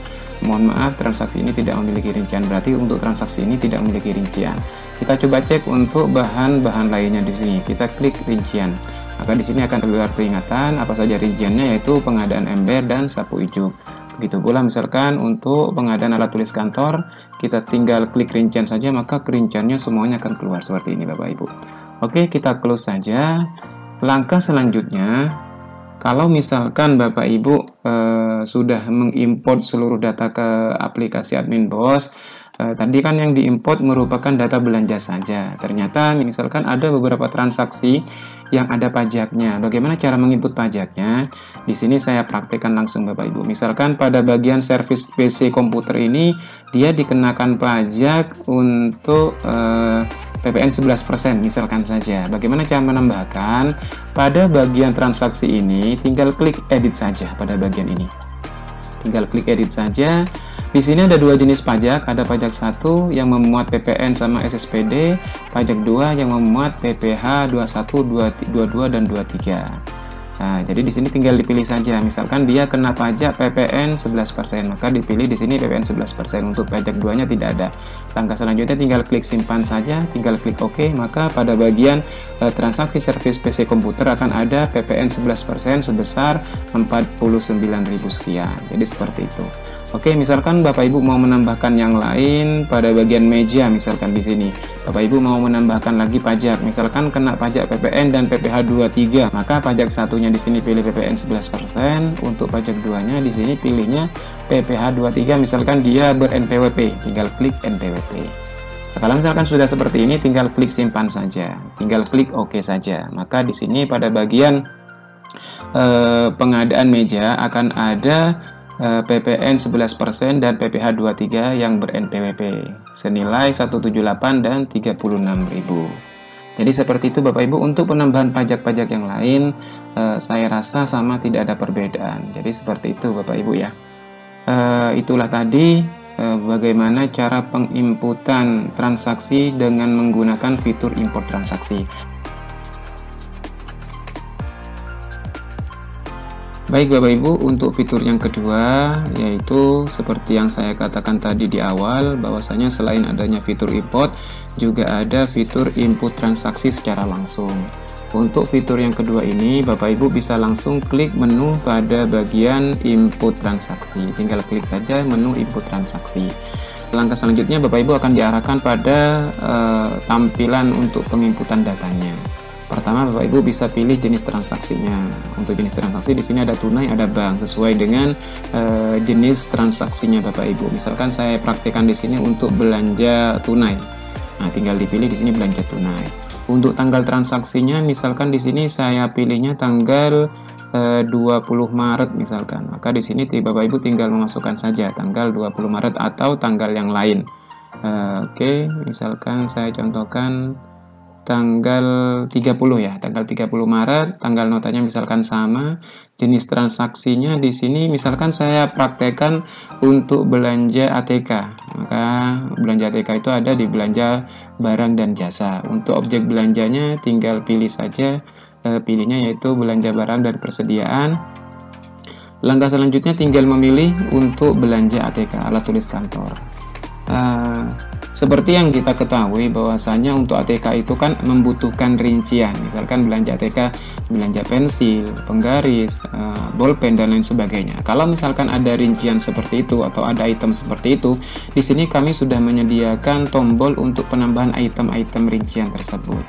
Mohon maaf, transaksi ini tidak memiliki rincian, berarti untuk transaksi ini tidak memiliki rincian. Kita coba cek untuk bahan-bahan lainnya di sini. Kita klik rincian. Maka di sini akan keluar peringatan apa saja rinciannya, yaitu pengadaan ember dan sapu ijuk. Begitu pula misalkan untuk pengadaan alat tulis kantor, kita tinggal klik rincian saja, maka rinciannya semuanya akan keluar seperti ini Bapak Ibu. Oke, kita close saja. Langkah selanjutnya, kalau misalkan Bapak Ibu sudah mengimport seluruh data ke aplikasi Adminboss, tadi kan yang diimport merupakan data belanja saja. Ternyata misalkan ada beberapa transaksi yang ada pajaknya. Bagaimana cara menginput pajaknya? Di sini saya praktekkan langsung Bapak Ibu. Misalkan pada bagian servis PC komputer ini dia dikenakan pajak untuk PPN 11% misalkan saja. Bagaimana cara menambahkan? Pada bagian transaksi ini tinggal klik edit saja pada bagian ini. Tinggal klik edit saja. Di sini ada 2 jenis pajak, ada pajak 1 yang memuat PPN sama SSPD, pajak 2 yang memuat PPh 21, 22 dan 23. Nah, jadi di sini tinggal dipilih saja. Misalkan dia kena pajak PPN 11%, maka dipilih di sini PPN 11%. Untuk pajak 2-nya tidak ada. Langkah selanjutnya tinggal klik simpan saja, tinggal klik OK, maka pada bagian transaksi servis PC komputer akan ada PPN 11% sebesar 49.000 sekian. Jadi seperti itu. Oke, misalkan Bapak Ibu mau menambahkan yang lain pada bagian meja, misalkan di sini. Bapak Ibu mau menambahkan lagi pajak, misalkan kena pajak PPN dan PPh 23, maka pajak satunya di sini pilih PPN 11%, untuk pajak 2-nya di sini pilihnya PPh 23, misalkan dia ber-NPWP, tinggal klik NPWP. Nah, kalau misalkan sudah seperti ini, tinggal klik simpan saja, tinggal klik OK saja. Maka di sini pada bagian pengadaan meja akan ada PPN 11% dan PPh 23 yang ber-NPWP senilai 178 dan 36.000. Jadi seperti itu Bapak Ibu. Untuk penambahan pajak-pajak yang lain saya rasa sama, tidak ada perbedaan. Jadi seperti itu Bapak Ibu ya. Itulah tadi bagaimana cara penginputan transaksi dengan menggunakan fitur import transaksi. Baik Bapak Ibu, untuk fitur yang kedua yaitu seperti yang saya katakan tadi di awal, bahwasanya selain adanya fitur import juga ada fitur input transaksi secara langsung. Untuk fitur yang kedua ini Bapak Ibu bisa langsung klik menu pada bagian input transaksi, tinggal klik saja menu input transaksi. Langkah selanjutnya Bapak Ibu akan diarahkan pada tampilan untuk penginputan datanya. Pertama, Bapak Ibu bisa pilih jenis transaksinya. Untuk jenis transaksi di sini ada tunai, ada bank, sesuai dengan jenis transaksinya Bapak Ibu. Misalkan saya praktekkan di sini untuk belanja tunai. Nah, tinggal dipilih di sini belanja tunai. Untuk tanggal transaksinya, misalkan di sini saya pilihnya tanggal 20 Maret misalkan. Maka di sini Bapak Ibu tinggal memasukkan saja tanggal 20 Maret atau tanggal yang lain. Oke, misalkan saya contohkan tanggal 30 ya, tanggal 30 Maret, tanggal notanya misalkan sama, jenis transaksinya di sini misalkan saya praktekkan untuk belanja ATK. Maka belanja ATK itu ada di belanja barang dan jasa. Untuk objek belanjanya tinggal pilih saja, pilihnya yaitu belanja barang dan persediaan. Langkah selanjutnya tinggal memilih untuk belanja ATK, alat tulis kantor. Seperti yang kita ketahui bahwasanya untuk ATK itu kan membutuhkan rincian. Misalkan belanja ATK, belanja pensil, penggaris, bolpen dan lain sebagainya. Kalau misalkan ada rincian seperti itu atau ada item seperti itu, di sini kami sudah menyediakan tombol untuk penambahan item-item rincian tersebut.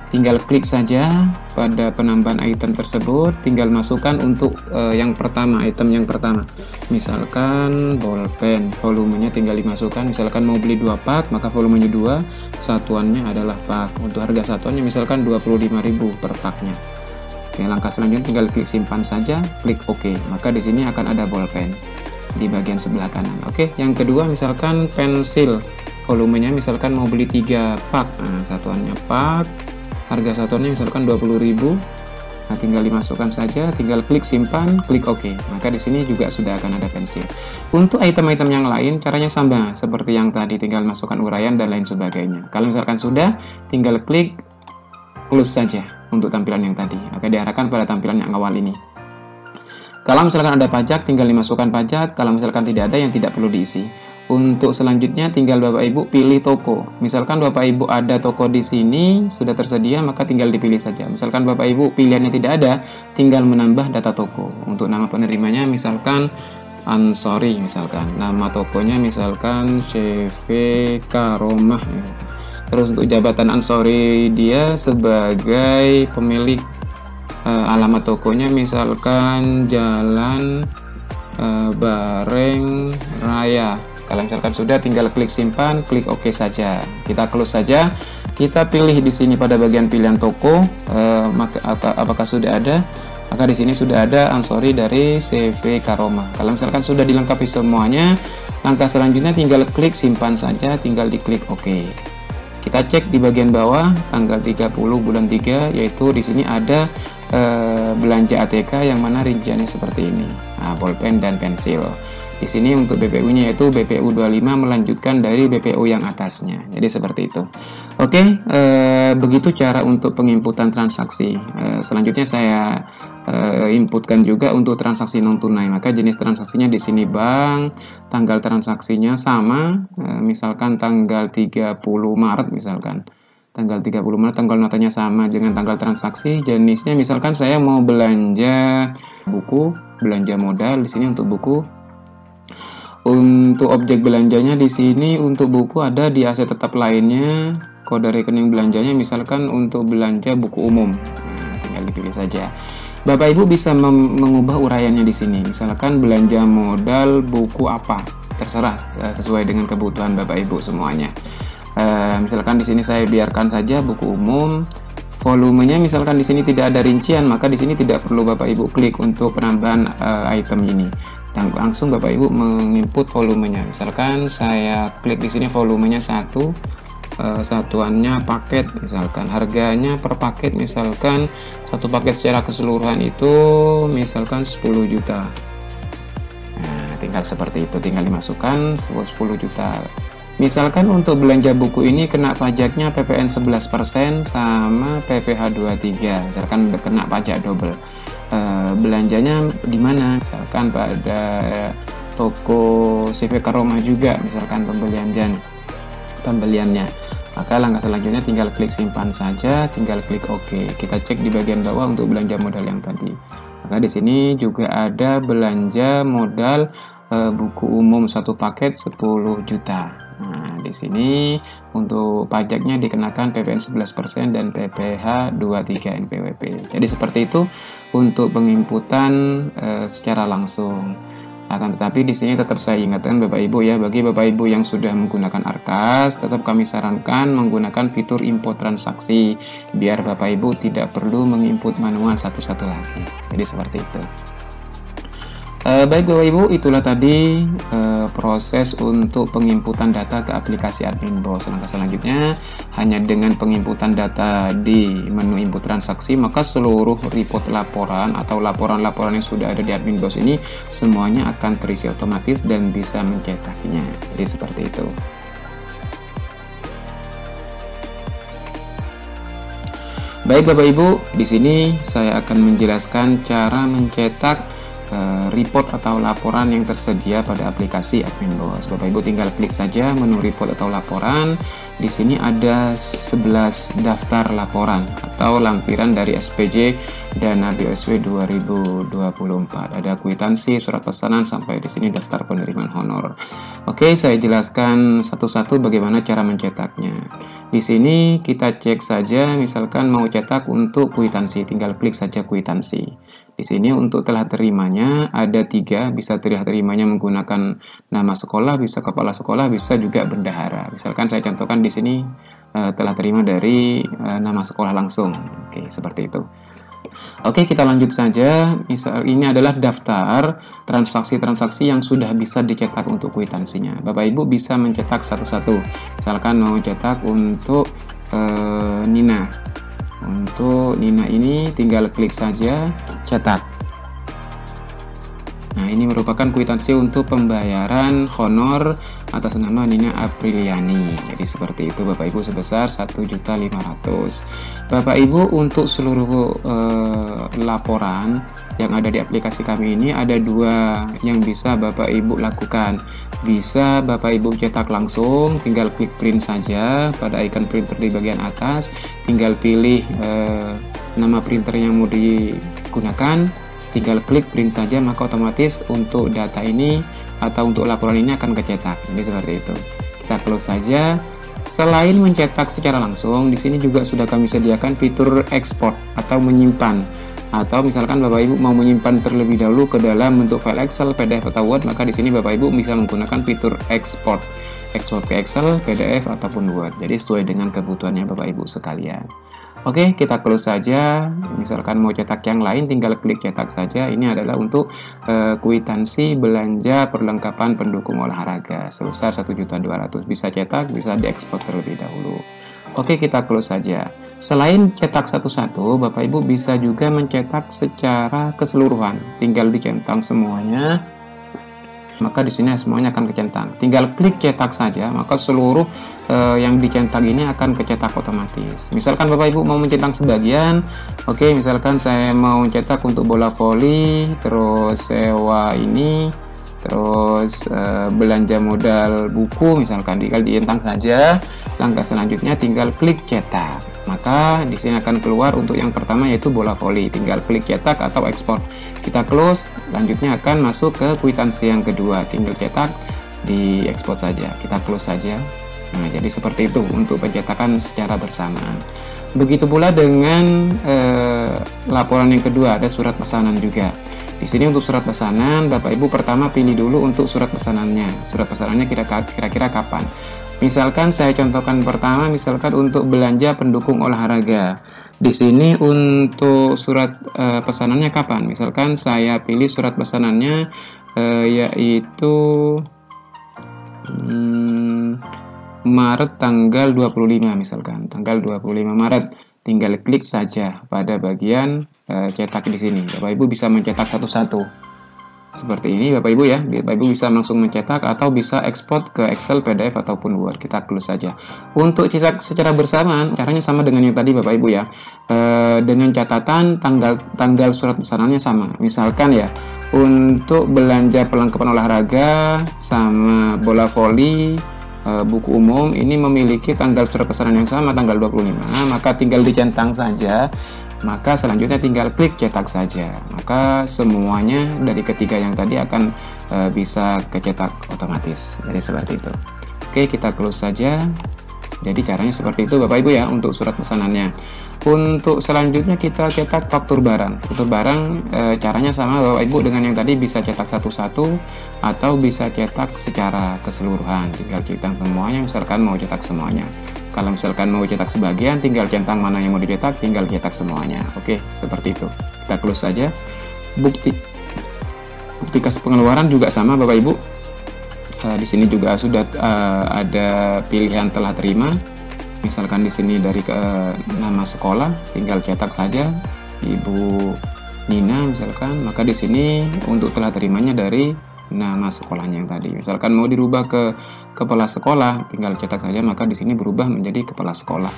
Tinggal klik saja pada penambahan item tersebut, tinggal masukkan untuk yang pertama, item yang pertama. Misalkan bolpen, volumenya tinggal dimasukkan. Misalkan mau beli 2 pak, maka volumenya 2, satuannya adalah pak. Untuk harga satuannya misalkan 25.000 per paknya. Oke, langkah selanjutnya tinggal klik simpan saja, klik OK. Maka di sini akan ada bolpen di bagian sebelah kanan. Oke, yang kedua misalkan pensil, volumenya misalkan mau beli 3 pak. Nah, satuannya pak. Harga satuannya misalkan 20.000. Nah, tinggal dimasukkan saja, tinggal klik simpan, klik OK. Maka di sini juga sudah akan ada pensil. Untuk item-item yang lain caranya sama seperti yang tadi, tinggal masukkan uraian dan lain sebagainya. Kalau misalkan sudah, tinggal klik close saja untuk tampilan yang tadi. Akan diarahkan pada tampilan yang awal ini. Kalau misalkan ada pajak, tinggal dimasukkan pajak. Kalau misalkan tidak ada, yang tidak perlu diisi. Untuk selanjutnya tinggal Bapak Ibu pilih toko. Misalkan Bapak Ibu ada toko di sini sudah tersedia, maka tinggal dipilih saja. Misalkan Bapak Ibu pilihannya tidak ada, tinggal menambah data toko. Untuk nama penerimanya misalkan Ansori, misalkan nama tokonya misalkan CV Karomah. Terus untuk jabatan Ansori dia sebagai pemilik, alamat tokonya misalkan Jalan Bareng Raya. Kalau misalkan sudah, tinggal klik simpan, klik OK saja. Kita close saja. Kita pilih di sini pada bagian pilihan toko, apakah sudah ada? Maka di sini sudah ada Ansori dari CV Karomah. Kalau misalkan sudah dilengkapi semuanya, langkah selanjutnya tinggal klik simpan saja, tinggal diklik OK. Kita cek di bagian bawah tanggal 30 bulan 3, yaitu di sini ada belanja ATK yang mana rinciannya seperti ini. Nah, bolpen dan pensil. Di sini untuk BPU-nya yaitu BPU 25 melanjutkan dari BPU yang atasnya. Jadi seperti itu. Oke, begitu cara untuk penginputan transaksi. Selanjutnya saya inputkan juga untuk transaksi non tunai. Maka jenis transaksinya di sini bank, tanggal transaksinya sama, misalkan tanggal 30 Maret misalkan. Tanggal 30 Maret, tanggal notanya sama dengan tanggal transaksi. Jenisnya misalkan saya mau belanja buku, belanja modal di sini untuk buku. Untuk objek belanjanya di sini untuk buku ada di aset tetap lainnya. Kode rekening belanjanya misalkan untuk belanja buku umum. Nah, tinggal dipilih saja. Bapak Ibu bisa mengubah uraiannya di sini. Misalkan belanja modal buku apa, terserah sesuai dengan kebutuhan Bapak Ibu semuanya. Misalkan di sini saya biarkan saja buku umum. Volumenya misalkan di sini tidak ada rincian, maka di sini tidak perlu Bapak Ibu klik untuk penambahan item ini. Dan langsung Bapak Ibu menginput volumenya. Misalkan saya klik di sini volumenya 1, satuannya paket, misalkan harganya per paket misalkan satu paket secara keseluruhan itu misalkan 10 juta. Nah, tinggal seperti itu, tinggal dimasukkan 10 juta. Misalkan untuk belanja buku ini kena pajaknya PPN 11% sama PPh 23, misalkan kena pajak double. belanjanya di mana, misalkan pada toko CV Karomah juga misalkan pembeliannya. Maka langkah selanjutnya tinggal klik simpan saja, tinggal klik OK. Kita cek di bagian bawah untuk belanja modal yang tadi. Maka di sini juga ada belanja modal buku umum satu paket 10 juta. Nah, di sini untuk pajaknya dikenakan PPN 11% dan PPh 23 NPWP. Jadi seperti itu untuk penginputan secara langsung. Akan tetapi di sini tetap saya ingatkan Bapak Ibu ya, bagi Bapak Ibu yang sudah menggunakan Arkas, tetap kami sarankan menggunakan fitur import transaksi biar Bapak Ibu tidak perlu menginput manual satu-satu lagi. Jadi seperti itu. Baik Bapak Ibu, itulah tadi proses untuk penginputan data ke aplikasi Adminboss. Langkah selanjutnya, hanya dengan penginputan data di menu input transaksi, maka seluruh report laporan atau laporan-laporan yang sudah ada di Adminboss ini semuanya akan terisi otomatis dan bisa mencetaknya. Jadi seperti itu. Baik Bapak Ibu, di sini saya akan menjelaskan cara mencetak report atau laporan yang tersedia pada aplikasi Adminboss. Bapak Ibu tinggal klik saja menu report atau laporan. Di sini ada 11 daftar laporan atau lampiran dari SPJ Dana BOSW 2024. Ada kwitansi, surat pesanan, sampai di sini daftar penerimaan honor. Oke, saya jelaskan satu-satu bagaimana cara mencetaknya. Di sini kita cek saja, misalkan mau cetak untuk kwitansi, tinggal klik saja kwitansi. Di sini untuk telah terimanya ada 3, bisa telah terimanya menggunakan nama sekolah, bisa kepala sekolah, bisa juga bendahara. Misalkan saya contohkan di sini telah terima dari nama sekolah langsung. Oke, seperti itu. Oke, kita lanjut saja. Misal ini adalah daftar transaksi-transaksi yang sudah bisa dicetak untuk kwitansinya. Bapak Ibu bisa mencetak satu-satu. Misalkan mau cetak untuk Nina. Untuk Nina ini tinggal klik saja cetak. Nah, ini merupakan kwitansi untuk pembayaran honor atas nama Nina Apriliani. Jadi seperti itu Bapak Ibu, sebesar 1.500.000. Bapak Ibu, untuk seluruh laporan yang ada di aplikasi kami ini ada 2 yang bisa Bapak Ibu lakukan. Bisa Bapak Ibu cetak langsung, tinggal klik print saja pada icon printer di bagian atas, tinggal pilih nama printer yang mau digunakan, tinggal klik print saja, maka otomatis untuk data ini atau untuk laporan ini akan kecetak. Jadi seperti itu. Kita close saja. Selain mencetak secara langsung, di sini juga sudah kami sediakan fitur export atau menyimpan. Atau misalkan Bapak Ibu mau menyimpan terlebih dahulu ke dalam bentuk file Excel, PDF atau Word, maka di sini Bapak Ibu bisa menggunakan fitur export. Export ke Excel, PDF ataupun Word. Jadi sesuai dengan kebutuhannya Bapak Ibu sekalian. Oke, kita close saja. Misalkan mau cetak yang lain, tinggal klik cetak saja. Ini adalah untuk kwitansi belanja perlengkapan pendukung olahraga sebesar 1.200.000. Bisa cetak, bisa diekspor terlebih dahulu. Oke, kita close saja. Selain cetak satu-satu, Bapak Ibu bisa juga mencetak secara keseluruhan. Tinggal dicentang semuanya. Maka di sini semuanya akan kecentang. Tinggal klik cetak saja, maka seluruh yang dicetak ini akan kecetak otomatis. Misalkan Bapak Ibu mau mencetak sebagian, oke, misalkan saya mau cetak untuk bola voli, terus sewa ini, terus belanja modal buku, misalkan tinggal dicentang saja. Langkah selanjutnya tinggal klik cetak. Maka di sini akan keluar untuk yang pertama yaitu bola voli. Tinggal klik cetak atau ekspor. Kita close, lanjutnya akan masuk ke kwitansi yang kedua. Tinggal cetak, di ekspor saja. Kita close saja. Nah, jadi seperti itu untuk pencetakan secara bersamaan. Begitu pula dengan laporan yang kedua, ada surat pesanan juga. Di sini untuk surat pesanan, Bapak Ibu pertama pilih dulu untuk surat pesanannya. Surat pesanannya kira-kira kapan? Misalkan saya contohkan pertama, misalkan untuk belanja pendukung olahraga. Di sini untuk surat pesanannya kapan? Misalkan saya pilih surat pesanannya yaitu Maret tanggal 25, misalkan tanggal 25 Maret. Tinggal klik saja pada bagian cetak di sini. Bapak Ibu bisa mencetak satu-satu. Seperti ini Bapak Ibu ya. Bapak Ibu bisa langsung mencetak atau bisa ekspor ke Excel, PDF ataupun Word. Kita close saja. Untuk cetak secara bersamaan, caranya sama dengan yang tadi Bapak Ibu ya. Dengan catatan tanggal surat pesanannya sama. Misalkan ya, untuk belanja perlengkapan olahraga sama bola voli, buku umum ini memiliki tanggal surat pesanan yang sama, tanggal 25, maka tinggal dicentang saja. Maka selanjutnya tinggal klik cetak saja, maka semuanya dari ketiga yang tadi akan bisa kecetak otomatis. Jadi seperti itu. Oke, kita close saja. Jadi caranya seperti itu Bapak Ibu ya untuk surat pesanannya. Untuk selanjutnya kita cetak faktur barang. Faktur barang caranya sama Bapak Ibu dengan yang tadi, bisa cetak satu-satu atau bisa cetak secara keseluruhan. Tinggal cetak semuanya, misalkan mau cetak semuanya. Kalau misalkan mau cetak sebagian, tinggal centang mana yang mau dicetak, tinggal cetak semuanya. Oke, seperti itu. Kita close saja. Bukti kas pengeluaran juga sama Bapak Ibu. Di sini juga sudah ada pilihan telah terima. Misalkan di sini dari nama sekolah, tinggal cetak saja Ibu Nina misalkan, maka di sini untuk telah terimanya dari nama sekolahnya yang tadi. Misalkan mau dirubah ke kepala sekolah, tinggal cetak saja, maka di sini berubah menjadi kepala sekolah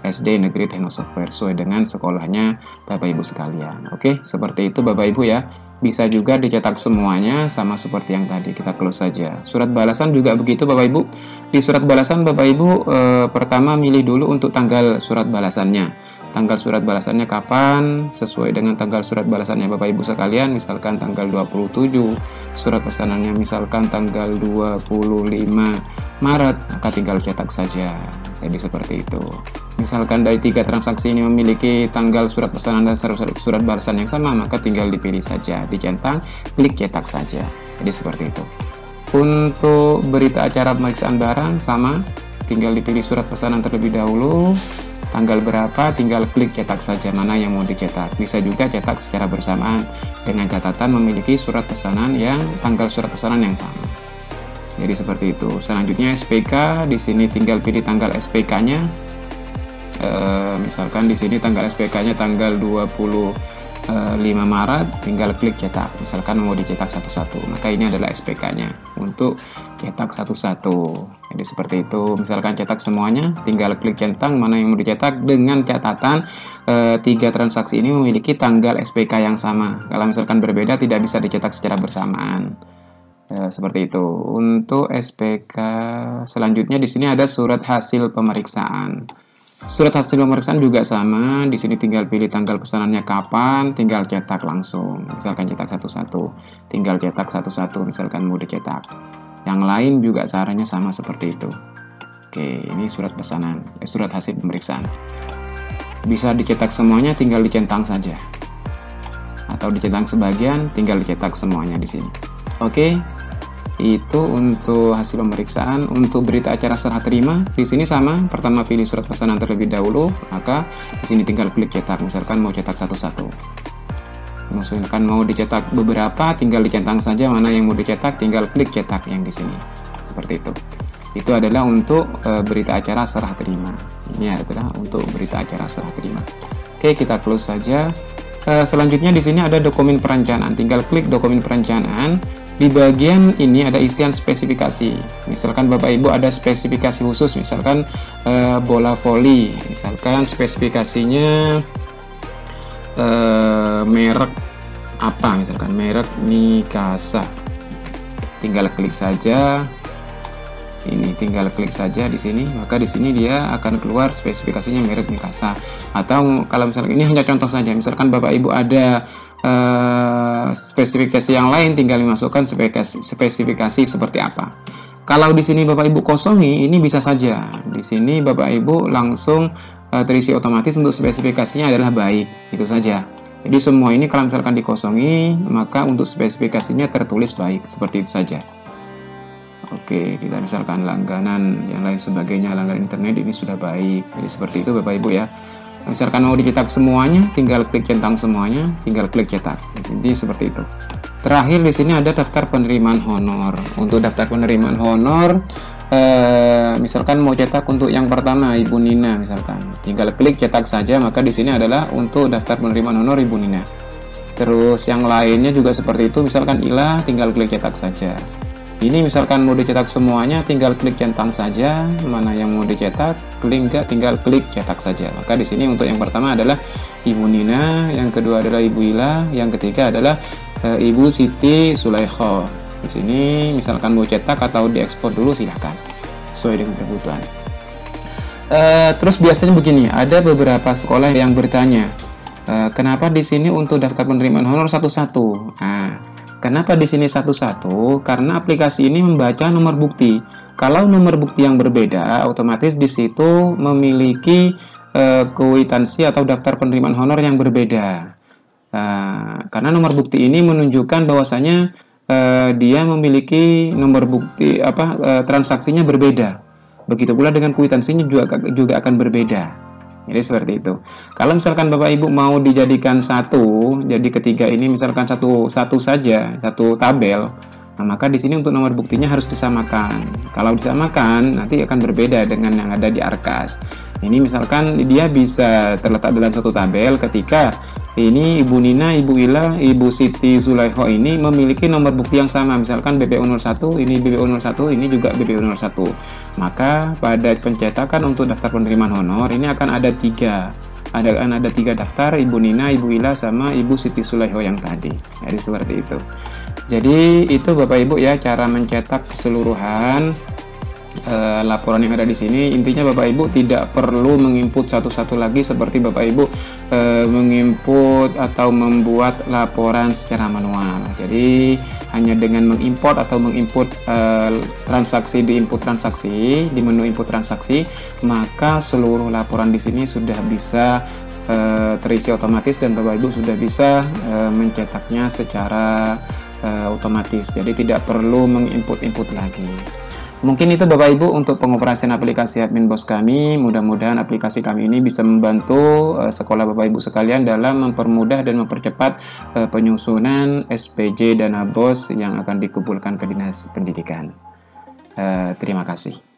SD Negeri Tekno Software sesuai dengan sekolahnya Bapak Ibu sekalian. Oke, seperti itu Bapak Ibu ya. Bisa juga dicetak semuanya sama seperti yang tadi. Kita close saja. Surat balasan juga begitu Bapak Ibu. Di surat balasan Bapak Ibu pertama milih dulu untuk tanggal surat balasannya. Tanggal surat balasannya kapan, sesuai dengan tanggal surat balasannya Bapak Ibu sekalian. Misalkan tanggal 27, surat pesanannya misalkan tanggal 25 Maret, maka tinggal cetak saja. Jadi seperti itu. Misalkan dari 3 transaksi ini memiliki tanggal surat pesanan dan surat balasan yang sama, maka tinggal dipilih saja, dicentang, klik cetak saja. Jadi seperti itu. Untuk berita acara pemeriksaan barang sama, tinggal dipilih surat pesanan terlebih dahulu, tanggal berapa, tinggal klik cetak saja mana yang mau dicetak. Bisa juga cetak secara bersamaan dengan catatan memiliki surat pesanan yang tanggal surat pesanan yang sama. Jadi seperti itu. Selanjutnya SPK, di sini tinggal pilih tanggal SPK-nya. Misalkan di sini tanggal SPK-nya tanggal 25 Maret, tinggal klik cetak. Misalkan mau dicetak satu-satu, maka ini adalah SPK-nya untuk cetak satu-satu. Jadi seperti itu. Misalkan cetak semuanya, tinggal klik centang mana yang mau dicetak dengan catatan 3 transaksi ini memiliki tanggal SPK yang sama. Kalau misalkan berbeda, tidak bisa dicetak secara bersamaan. Seperti itu. Untuk SPK selanjutnya di sini ada surat hasil pemeriksaan. Surat hasil pemeriksaan juga sama. Di sini tinggal pilih tanggal pesanannya kapan, tinggal cetak langsung. Misalkan cetak satu-satu, tinggal cetak satu-satu. Misalkan mau dicetak. Yang lain juga caranya sama seperti itu. Oke, ini surat pesanan, surat hasil pemeriksaan. Bisa dicetak semuanya, tinggal dicentang saja. Atau dicentang sebagian, tinggal dicetak semuanya di sini. Oke. Itu untuk hasil pemeriksaan. Untuk berita acara serah terima, di sini sama. Pertama pilih surat pesanan terlebih dahulu, maka di sini tinggal klik cetak. Misalkan mau cetak satu-satu. Misalkan mau dicetak beberapa, tinggal dicentang saja mana yang mau dicetak, tinggal klik cetak yang di sini. Seperti itu. Itu adalah untuk berita acara serah terima. Ini adalah untuk berita acara serah terima. Oke, kita close saja. Selanjutnya di sini ada dokumen perencanaan. Tinggal klik dokumen perencanaan. Di bagian ini ada isian spesifikasi. Misalkan Bapak Ibu ada spesifikasi khusus, misalkan bola voli, misalkan spesifikasinya merek apa, misalkan merek Mikasa. Tinggal klik saja. Ini tinggal klik saja di sini, maka di sini dia akan keluar spesifikasinya merek Mikasa. Atau kalau misalkan ini hanya contoh saja, misalkan Bapak Ibu ada spesifikasi yang lain, tinggal dimasukkan spesifikasi seperti apa. Kalau di sini Bapak Ibu kosongi, ini bisa saja. Di sini Bapak Ibu langsung terisi otomatis untuk spesifikasinya adalah baik, itu saja. Jadi semua ini kalau misalkan dikosongi, maka untuk spesifikasinya tertulis baik, seperti itu saja. Oke, kita misalkan langganan yang lain sebagainya, langganan internet ini sudah baik. Jadi seperti itu Bapak Ibu ya. Misalkan mau dicetak semuanya, tinggal klik centang semuanya, tinggal klik cetak. Jadi seperti itu. Terakhir di sini ada daftar penerimaan honor. Untuk daftar penerimaan honor, misalkan mau cetak untuk yang pertama Ibu Nina, misalkan, tinggal klik cetak saja. Maka di sini adalah untuk daftar penerimaan honor Ibu Nina. Terus yang lainnya juga seperti itu, misalkan ILA tinggal klik cetak saja. Ini misalkan mau dicetak semuanya, tinggal klik centang saja. Mana yang mau dicetak, klik enggak, tinggal klik cetak saja. Maka di sini untuk yang pertama adalah Ibu Nina, yang kedua adalah Ibu Ila, yang ketiga adalah Ibu Siti Sulaiho. Di sini misalkan mau cetak atau diekspor dulu, silahkan sesuai dengan kebutuhan. Terus biasanya begini, ada beberapa sekolah yang bertanya, kenapa di sini untuk daftar penerimaan honor satu-satu? Nah, kenapa di sini satu-satu? Karena aplikasi ini membaca nomor bukti. Kalau nomor bukti yang berbeda, otomatis di situ memiliki kwitansi atau daftar penerimaan honor yang berbeda. Karena nomor bukti ini menunjukkan bahwasanya dia memiliki nomor bukti transaksinya berbeda. Begitu pula dengan kwitansinya juga akan berbeda. Jadi seperti itu. Kalau misalkan Bapak Ibu mau dijadikan satu, jadi ketiga ini misalkan satu saja, satu tabel, nah maka di sini untuk nomor buktinya harus disamakan. Kalau disamakan nanti akan berbeda dengan yang ada di Arkas. Ini misalkan dia bisa terletak dalam satu tabel ketika ini Ibu Nina, Ibu Ila, Ibu Siti Sulaiho ini memiliki nomor bukti yang sama. Misalkan BPU01, ini BPU01, ini juga BPU01. Maka pada pencetakan untuk daftar penerimaan honor ini akan ada tiga daftar, Ibu Nina, Ibu Ila, sama Ibu Siti Sulaiho yang tadi. Jadi seperti itu. Jadi itu Bapak Ibu ya cara mencetak keseluruhan laporan yang ada di sini. Intinya Bapak Ibu tidak perlu menginput satu-satu lagi seperti Bapak Ibu menginput atau membuat laporan secara manual. Jadi hanya dengan mengimport atau menginput transaksi di input transaksi, di menu input transaksi, maka seluruh laporan di sini sudah bisa terisi otomatis dan Bapak Ibu sudah bisa mencetaknya secara otomatis. Jadi tidak perlu menginput-input lagi. Mungkin itu Bapak Ibu untuk pengoperasian aplikasi Admin Bos kami. Mudah-mudahan aplikasi kami ini bisa membantu sekolah Bapak Ibu sekalian dalam mempermudah dan mempercepat penyusunan SPJ Dana Bos yang akan dikumpulkan ke Dinas Pendidikan. Terima kasih.